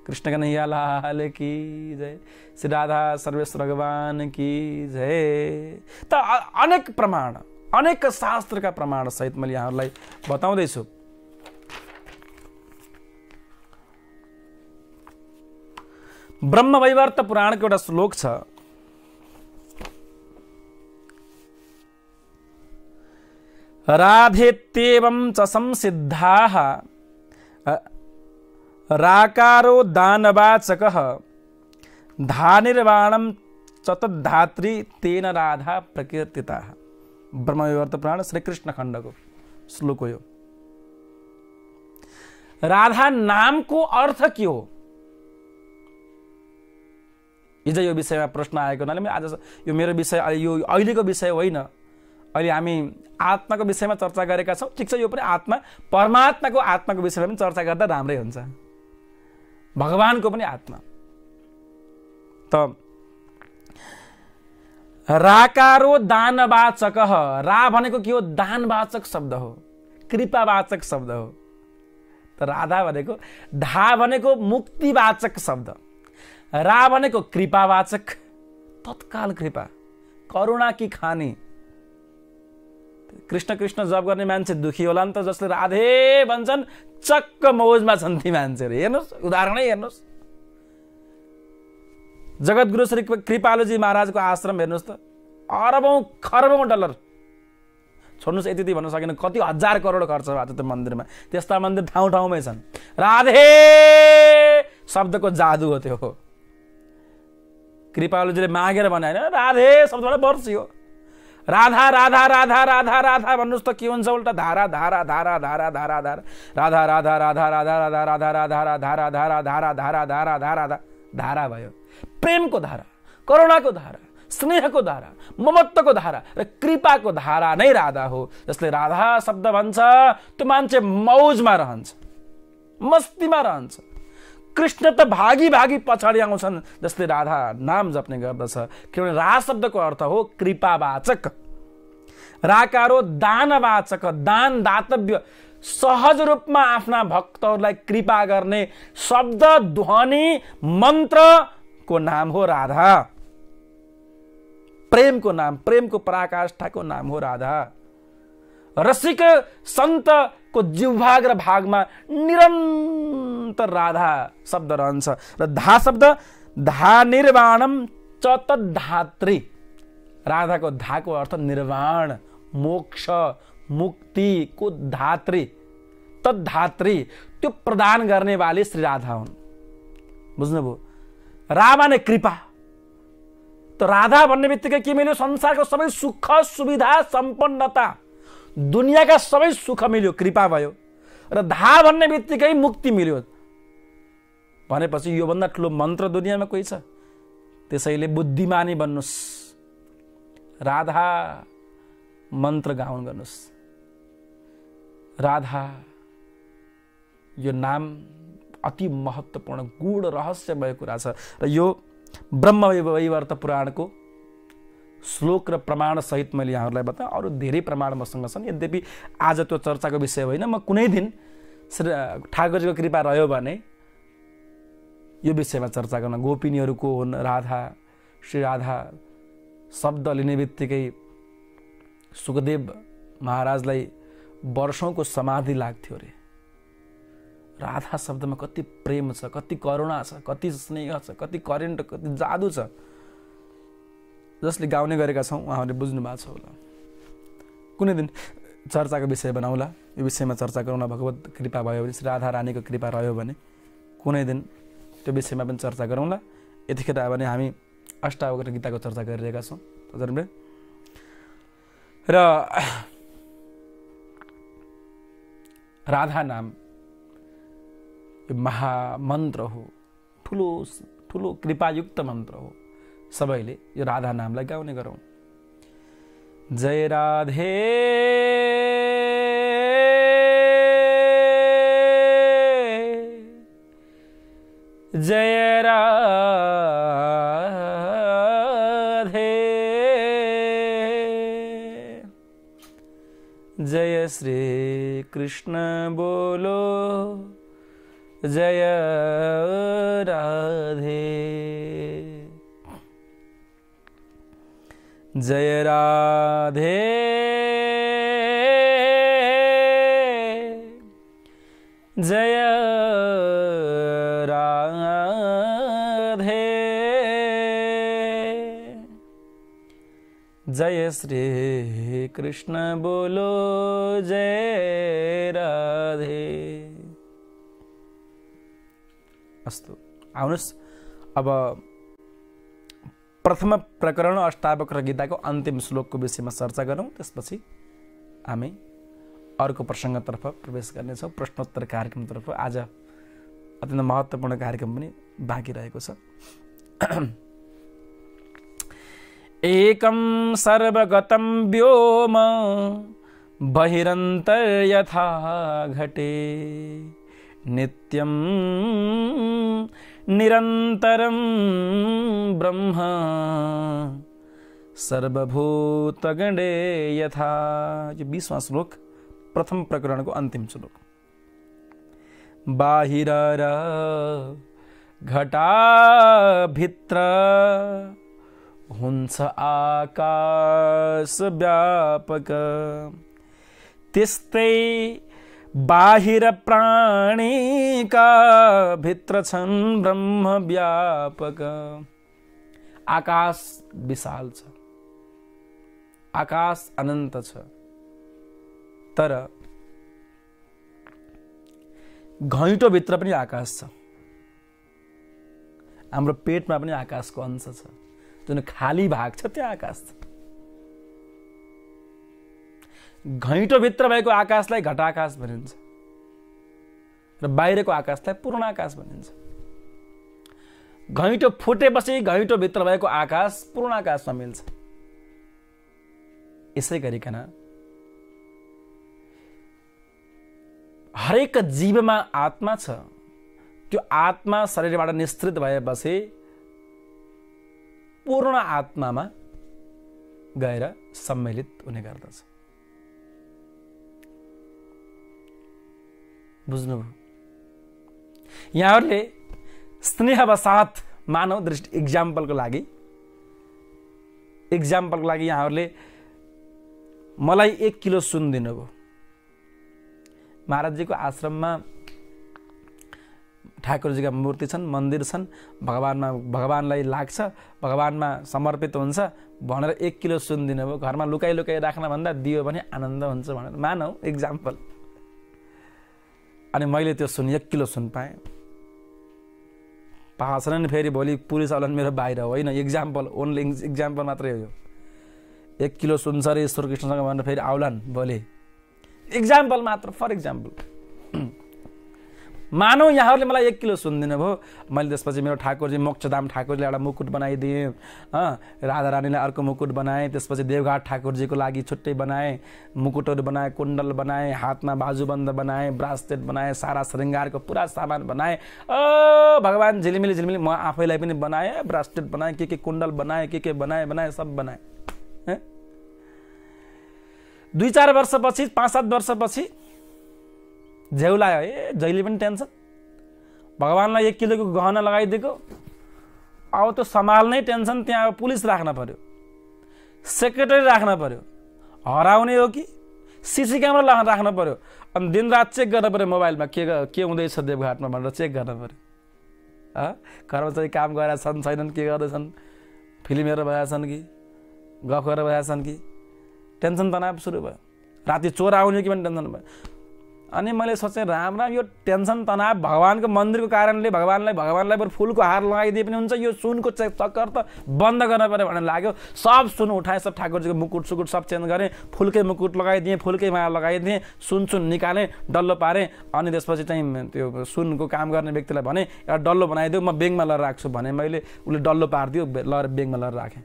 कृष्ण कन्हैया लाल की जय, श्री राधा सर्वेश्वर भगवान की जय। त अनेक प्रमाण, अनेक शास्त्रका प्रमाण सहित मैले यहाँहरूलाई बताउँदैछु। ब्रह्मवैवर्त पुराणको एउटा श्लोक छ, राधेत्येवं च संसिद्धाः राकारो दानवाचकः धानिर्वाणं चतुर्धात्री तेन राधा प्रकीर्तिता। ब्रह्मवैवर्त पुराण श्री कृष्ण खण्डको श्लोक हो यो। राधा नामको अर्थ के हो? हिजो यो विषयमा प्रश्न आएको हुनाले आज यो मेरो विषय, यो अहिलेको विषय होइन। अहिले हामी आत्माको विषयमा चर्चा गरेका छौँ। ठिक छ, यो पनि आत्मा, परमात्माको आत्माको विषयमा पनि चर्चा गर्दा राम्रै हुन्छ, भगवानको पनि आत्मा। त राकारो दानवाचक, रा भनेको के हो? दानवाचक शब्द हो, कृपावाचक शब्द हो। त राधा भनेको, धा भनेको मुक्तिवाचक शब्द, रा भनेको कृपावाचक, तत्काल कृपा, करुणा की खानी। कृष्ण कृष्ण जप गर्ने मान्छे दुखी होला नि त, जसले राधे भन्छन् चक्क मौजमा छन् ती मान्छेहरू। हेर्नुहोस्, उदाहरणै हेर्नुहोस्, जगतगुरु श्री कृपालुजी महाराजको आश्रम हेर्नुहोस् त, अरबौं खरबौं डलर, छोड्नुहोस् यति भन्न सकिन, कति हजार करोड खर्च भएको छ त्यो मन्दिरमा। त्यस्ता मन्दिर ठाउँ ठाउँमै छन्। राधे शब्दको जादु हो त्यो। कृपालुजीले मागेर भने होइन, राधे शब्दबाट बर्सियो। राधा राधा राधा राधा राधा भन्नुहोस् त के हुन्छ? उल्टा धारा धारा धारा धारा धारा धारा राधा राधा राधा राधा राधा राधा राधा धारा धारा धारा धारा धारा धारा धारा भयो। प्रेमको धारा, करुणाको धारा, स्नेहको धारा, ममत्वको धारा र कृपाको धारा नै राधा हो। जसले राधा शब्द भन्छ त्यो मान्छे मौजमा रहन्छ, मस्तीमा रहन्छ। कृष्ण त भागी भागी पछाडि आउँछन् जसले राधा नाम जप्ने गर्दछ, किनभने रा शब्दको अर्थ हो कृपावाचक। राकारो दानवाचक, दान दातव्य, सहज रूपमा आफ्ना भक्तहरूलाई कृपा गर्ने शब्द, ध्वनि, मन्त्रको नाम हो राधा। प्रेमको नाम, प्रेमको पराकाष्ठाको नाम हो राधा। रसिक सन्तको जिह्वाग्र भागमा निरन्तर राधा शब्द रहन्छ। र धा शब्द, धा निर्वाणम चतुर्धात्री। राधाको धाको अर्थ निर्वाण, मोक्ष, मुक्तिको धात्री, तद्धात्री, त्यो प्रदान गर्ने वाली श्री राधा हुन्। बुझ्नुभयो? रा माने कृपा। त राधा भन्ने बित्तिकै के मिल्यो? संसारको सबै सुख सुविधा सम्पन्नता, दुनियाँका सबै सुख मिल्यो, कृपा भयो। र धा भन्ने बित्तिकै मुक्ति मिल्यो भनेपछि योभन्दा ठुलो मन्त्र दुनियाँमा कोही छ? त्यसैले बुद्धिमानी बन्नुहोस्, राधा मन्त्र गाउन गर्नुहोस्। राधा यो नाम अति महत्त्वपूर्ण गूढ रहस्य भएको कुरा छ। र यो ब्रह्मवैवर्त पुराणको श्लोक र प्रमाण सहित मैले यहाँहरूलाई बताएँ। अरू धेरै प्रमाण मसँग छन्, यद्यपि आज त्यो चर्चाको विषय होइन। म कुनै दिन ठाकुरजीको कृपा रह्यो भने यो विषयमा चर्चा गर्न। गोपिनीहरूको हुन् राधा, श्री राधा शब्द लिने बित्तिकै सुखदेव महाराजलाई वर्षौंको समाधि लाग्थ्यो अरे। राधा शब्दमा कति प्रेम छ, कति करुणा छ, कति स्नेह छ, कति करेन्ट, कति जादु छ, जसले गाउने गरेका छौँ उहाँहरूले बुझ्नु भएको छ होला। कुनै दिन चर्चाको विषय बनाउला, यो विषयमा चर्चा गरौँला। भगवत कृपा भयो भने, श्री राधा रानीको कृपा रह्यो भने कुनै दिन त्यो विषयमा पनि चर्चा गरौँला। यतिखेर भने हामी अष्टावक्र गीताको चर्चा गरिरहेका छौँ हजुरले। र राधा नाम यो महामन्त्र हो, ठुलो ठुलो कृपायुक्त मन्त्र हो। सबैले यो राधा नामलाई गाउने गरौँ। जय राधे जय राधे जय श्री कृष्ण बोलो जय राधे जय राधे जय राधे जय श्री कृष्ण बोलो जय राधे। अस्तु, आउनुहोस् अब प्रथम प्रकरण अष्टावक्र गीताको अन्तिम श्लोकको विषयमा चर्चा गरौँ। त्यसपछि हामी अर्को प्रसङ्गतर्फ प्रवेश गर्नेछौँ, प्रश्नोत्तर कार्यक्रमतर्फ। आज अत्यन्त महत्त्वपूर्ण कार्यक्रम पनि बाँकी रहेको छ। एकं सर्वगतं व्योम बहिरन्तर् यथा घटे नित्यं निरन्तरं ब्रह्म सर्वभूतगणे यथा। यो 20वां श्लोक प्रथम प्रकरणको अन्तिम श्लोक। बाहिर र घटाभित्र हुन्छ आकाश व्यापक, त्यस्तै बाहिर प्राणीका भित्र छन् ब्रह्म व्यापक। आकाश विशाल छ, आकाश अनन्त छ, तर घैँटो भित्र पनि आकाश छ। हाम्रो पेटमा पनि आकाशको अंश छ, जुन खाली भाग छ त्यो आकाश छ। घैँटो भित्र भएको आकाशलाई घटाकाश भनिन्छ र बाहिरको आकाशलाई पूर्ण आकाश भनिन्छ। घैँटो फुटेपछि घैँटो भित्र भएको आकाश पूर्ण आकाशमा मिल्छ। यसै गरिकन हरेक जीवमा आत्मा छ। त्यो आत्मा शरीरबाट निस्सृत भएपछि पूर्ण आत्मामा गएर सम्मिलित हुने गर्दछ। बुझ्नुभयो? यहाँहरूले स्नेहवसाथ मानव दृष्टि इक्जाम्पलको लागि यहाँहरूले मलाई 1 किलो सुन दिनुभयो। महाराजजीको आश्रममा ठाकुरजीका मूर्ति छन्, मन्दिर छन्, भगवानलाई लाग्छ, भगवानमा समर्पित हुन्छ भनेर 1 किलो सुन दिनुभयो। घरमा लुकाइ लुकाइ राख्न भन्दा दियो भने आनन्द हुन्छ भनेर मानौ, इक्जाम्पल। अनि मैले त्यो सुन 1 किलो सुन पाएँ। पाछन् नि फेरि भोलि पुलिस आउलान् मेरो बाहिर, होइन, इक्जाम्पल, ओन्ली इक्जाम्पल मात्रै हो यो। 1 किलो सुन छ रे ईश्वर कृष्णसँग भनेर फेरि आउलान् भोलि, इक्जाम्पल मात्र, फर इक्जाम्पल। मानौ यहाँहरूले मलाई 1 किलो सुन दिनुभयो, मैले त्यसपछि मेरो ठाकुरजी मोक्षधाम ठाकुरजीलाई एउटा मुकुट बनाइदिएँ, राधा रानीलाई अर्को मुकुट बनाएँ, त्यसपछि देवघाट ठाकुरजीको लागि छुट्टै बनाएँ, मुकुटहरू बनाएँ, कुण्डल बनाएँ, हातमा बाजुबन्द बनाएँ, ब्रासलेट बनाएँ, सारा श्रृङ्गारको पुरा सामान बनाएँ। भगवान झिलिमिली झिलिमिली म आफैलाई पनि बनाएँ, ब्रासलेट बनाएँ, के कुण्डल बनाएँ, के बनाएँ, सब बनाएँ। 2-4 वर्षपछि, 5-7 वर्षपछि झ्याउ लाग्यो, जहिले पनि टेन्सन। भगवानलाई 1 किलोको गहना लगाइदिएको, अब त्यो सम्हाल्नै टेन्सन। त्यहाँ अब पुलिस राख्न पर्यो, सेक्रेटरी राख्न पर्यो, हराउने हो कि सीसी क्यामेरा राख्न पर्यो, अनि दिनरात चेक गर्न पर्यो मोबाइलमा के हुँदैछ देवघाटमा भनेर चेक गर्न पर्यो। कर्मचारी काम गरेका छन् छैनन्, के गर्दैछन्, फिल्महरू भएका छन् कि गफहरू भएका छन् कि, टेन्सन तनाव सुरु भयो। राति चोर आउने कि पनि टेन्सन भयो। अनि मैले सोचेँ राम यो टेन्सन तनाव भगवानको मन्दिरको कारणले भगवानलाई बरु फुलको हार लगाइदिए पनि हुन्छ, यो सुनको चक्कर त बन्द गर्न पर्यो भनेर लाग्यो। सब सुन उठाएँ, सब ठाकुरजीको मुकुट सुकुट सब चेन्ज गरेँ, फुलकै मुकुट लगाइदिएँ, फुलकै माला लगाइदिएँ, सुन निकालेँ, डल्लो पारेँ। अनि त्यसपछि चाहिँ त्यो सुनको काम गर्ने व्यक्तिलाई भने एउटा डल्लो बनाइदियो, म बेगमा लगेर राख्छु भने मैले, उसले डल्लो पारिदियो, लगेर बेगमा लगेर राखेँ।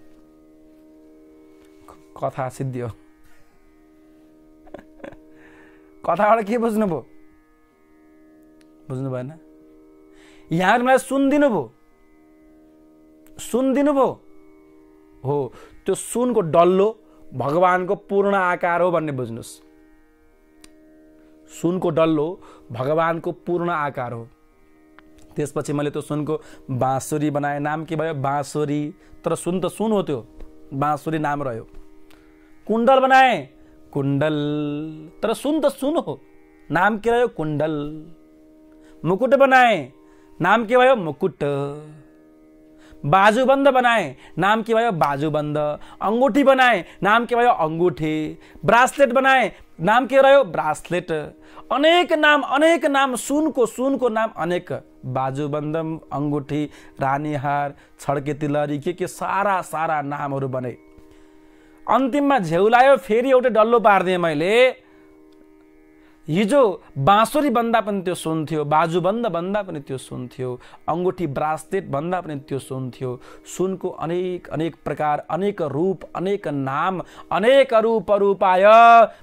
कथा सिद्धियो। कथाबाट के बुझ्नुभयो? बुझ्नु भएन? यहाँहरू मलाई सुन दिनुभयो हो, त्यो सुनको डल्लो भगवानको पूर्ण आकार हो भन्ने बुझ्नुहोस्। सुनको डल्लो भगवानको पूर्ण आकार हो। त्यसपछि मैले त्यो सुनको बाँसुरी बनाएँ। नाम के भयो? बाँसुरी। तर सुन त सुन हो, त्यो बाँसुरी नाम रह्यो। कुण्डल बनाएँ, कुण्डल, तर सुन त सुन हो, नाम के रह्यो? कुण्डल। मुकुट बनाएँ, नाम के भयो? मुकुट। बाजूबंद बनाए, नाम के भयो बाजूबंद। अंगूठी बनाए, नाम के भयो अंगूठी। ब्रासलेट बनाए, नाम के रह्यो ब्रासलेट। अनेक नाम, सुनको नाम अनेक। बाजूबंद, अंगूठी, रानीहार, छड्के तिलहरी, के सारा नामहरू बने। अन्तिममा झेउलायो, फेरि एउटै डल्लो पार्दिएँ मैले। हिजो बाँसुरी बन्दा पनि त्यो सुन थियो, बाजुबन्द बन्दा पनि त्यो सुन थियो, अंगूठी ब्रासलेट बन्दा पनि त्यो सुन थियो। सुनको अनेक प्रकार, अनेक रूप, अनेक नाम, अनेक रूपाय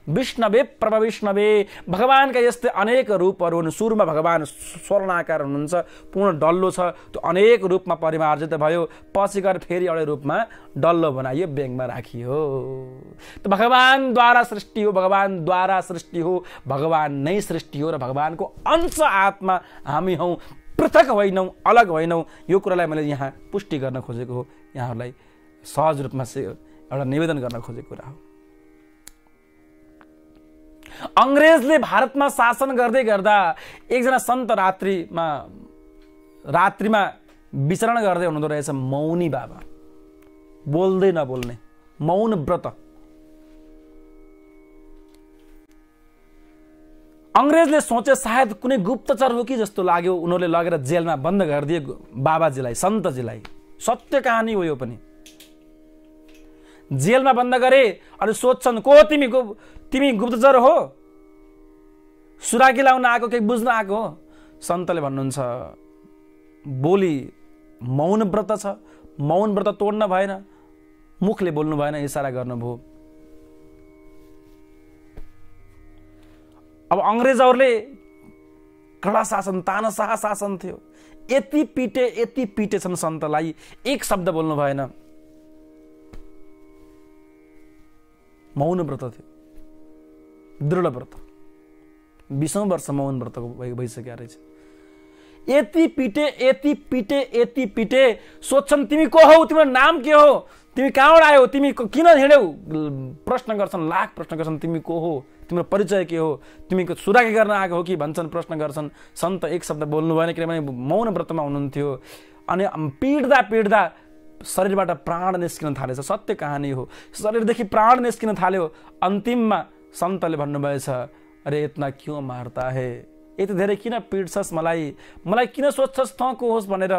विष्णवे प्रभ विष्णवे। भगवानका यस्तै अनेक रूपहरू हुन्। सुरुमा भगवान स्वर्णाकार हुनुहुन्छ, पूर्ण डल्लो छ, त्यो अनेक रूपमा परिमार्जित भयो। पछि गएर फेरि एउटा रूपमा डल्लो बनाइयो, ब्याङमा राखियो। त भगवानद्वारा सृष्टि हो, भगवानद्वारा सृष्टि हो, भगवान नै सृष्टि हो र भगवानको अंश आत्मा हामी हौं, पृथक होइनौं, अलग होइनौं। यो कुरालाई मैले यहाँ पुष्टि गर्न खोजेको हो, यहाँहरूलाई सहज रूपमा एउटा निवेदन गर्न खोजेको कुरा हो। अंग्रेजले भारतमा शासन गर्दै गर्दा एकजना सन्त रात्रिमा विचरण गर्दै हुनुहुँदो रहेछ। मौनी बाबा, बोल्दै नबोल्ने, मौन व्रत। अंग्रेजले सोचे सायद कुनै गुप्तचर हो कि जस्तो लाग्यो। उनीहरूले लगेर जेलमा बन्द गरिदिए बाबाजीलाई, सन्तजीलाई। सत्य कहानी हो यो पनि। जेलमा बन्द गरे अनि सोध्छन्, को तिमी गुप्तचर हो, सुराकी लाउन आएको के बुझ्न आएको हो? सन्तले भन्नुहुन्छ, बोली मौन व्रत छ, मौन व्रत तोड्न भएन, मुखले बोल्नु भएन, इशारा गर्नुभयो। अब अंग्रेजहरूले कडा शासन, तानाशाह शासन थियो। यति पिटेछन् सन्तलाई, एक शब्द बोल्नु भएन। मौन व्रत थियो, दृढ व्रत। 20औं वर्ष मौन व्रत भइसक्यो रहेछ। यति पिटे सोध्छन्, तिमी को हौ, तिम्रो नाम के हो, तिमी कहाँबाट आयौ, तिमी किन हिँड्यौ? प्रश्न गर्छन्, लाख प्रश्न गर्छन्, तिमी को हो, तिम्रो परिचय के हो, तिमी सुराकी गर्न आएको हो कि भन्छन्, प्रश्न गर्छन्। सन्त एक शब्द बोल्नु भएन, किनभने मौन व्रतमा हुनुहुन्थ्यो। अनि पिट्दा शरीरबाट प्राण निस्किन थालेछ। सत्य कहानी हो, शरीरदेखि प्राण निस्किन थाल्यो। अन्तिममा सन्तले भन्नुभएछ, अरे इतना क्यों मारता है, यति धेरै किन पिट्छस् मलाई किन सोध्छस् त को होस् भनेर?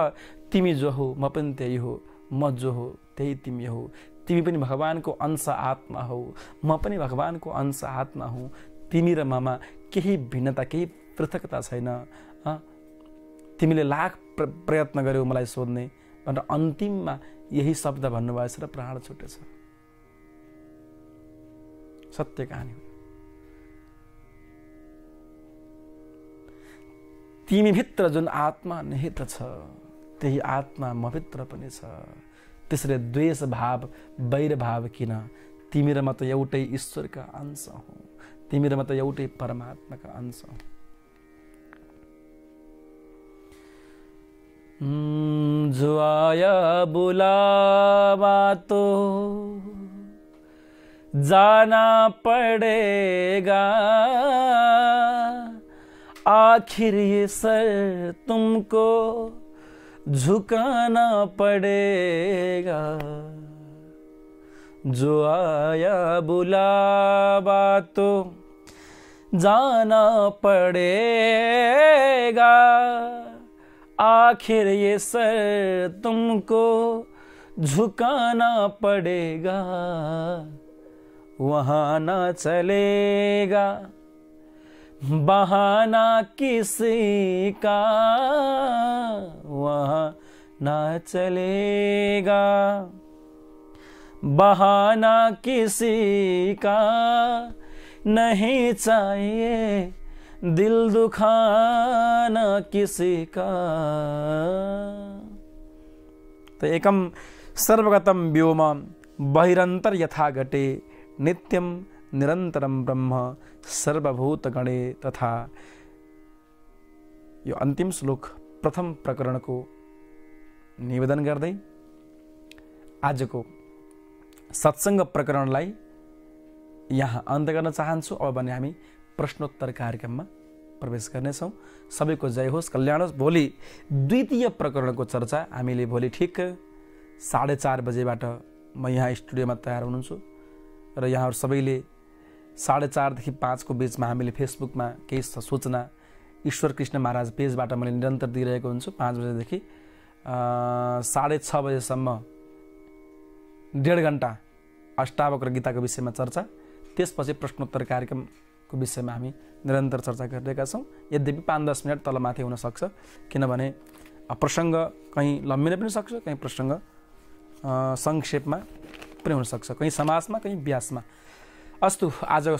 तिमी जो हो म पनि त्यही हो, म जो हो त्यही तिमी हो। तिमी पनि भगवानको अंश आत्मा हो, म पनि भगवानको अंश आत्मा हुँ। तिमी र ममा केही भिन्नता, केही पृथकता छैन। तिमीले लाख प्रयत्न गर्यौ मलाई सोध्ने भनेर अन्तिममा यही शब्द भन्नुभएछ र प्राण छुटेछ। सत्य कहानी हो। तिमी भित्र जुन आत्मा निहित छ, त्यही आत्मा म भित्र पनि छ। त्यसैले द्वेष भाव, वैर भाव किन? तिमी र म त एउटै ईश्वरका अंश हौ, तिमी र म त एउटै परमात्माका अंश हौ। जो आया बुलावा तो जाना पड़ेगा, आखिर ये सर तुमको झुकाना पड़ेगा। जो आया बुलावा तो जाना पड़ेगा, आखिर ये सर तुमको झुकाना पड़ेगा। वहाँ ना चलेगा बहाना किसी का, वहाँ ना चलेगा बहाना किसी का। नहीं चाहिए दिल दुखाना किसी का। तो एकम सर्वगतम व्योम बहिरंतर यथा घटे, नित्यम निरंतरम ब्रह्म सर्वभूत गणे तथा। यो अंतिम श्लोक प्रथम प्रकरण को निवेदन गर्दै आजको सत्संग प्रकरणलाई यहाँ अन्त्य गर्न चाहन्छु। अब भने हामी प्रश्नोत्तर कार्यक्रममा प्रवेश गर्नेछौँ। सबैको जय होस्, कल्याण होस्। भोलि द्वितीय प्रकरणको चर्चा हामीले भोलि ठिक 4:30 बजेबाट म यहाँ स्टुडियोमा तयार हुनुहुन्छ र यहाँहरू सबैले 4:30 देखि 5 को बिचमा हामीले फेसबुकमा केही सूचना ईश्वर कृष्ण महाराज पेजबाट मैले निरन्तर दिइरहेको हुन्छु। 5 बजेदेखि 6:30 बजेसम्म 1.5 घण्टा अष्टावक्र गीताको विषयमा चर्चा, त्यसपछि प्रश्नोत्तर कार्यक्रमको विषयमा हामी निरन्तर चर्चा गरिरहेका छौँ। यद्यपि 5-10 मिनट तलमाथि हुन सक्छ, किनभने प्रसङ्ग कहीँ लम्बिन पनि सक्छ, कहीँ प्रसङ्ग संक्षेपमा पनि हुन सक्छ, कहीँ समासमा, कहीँ व्यासमा। अस्तु, आजको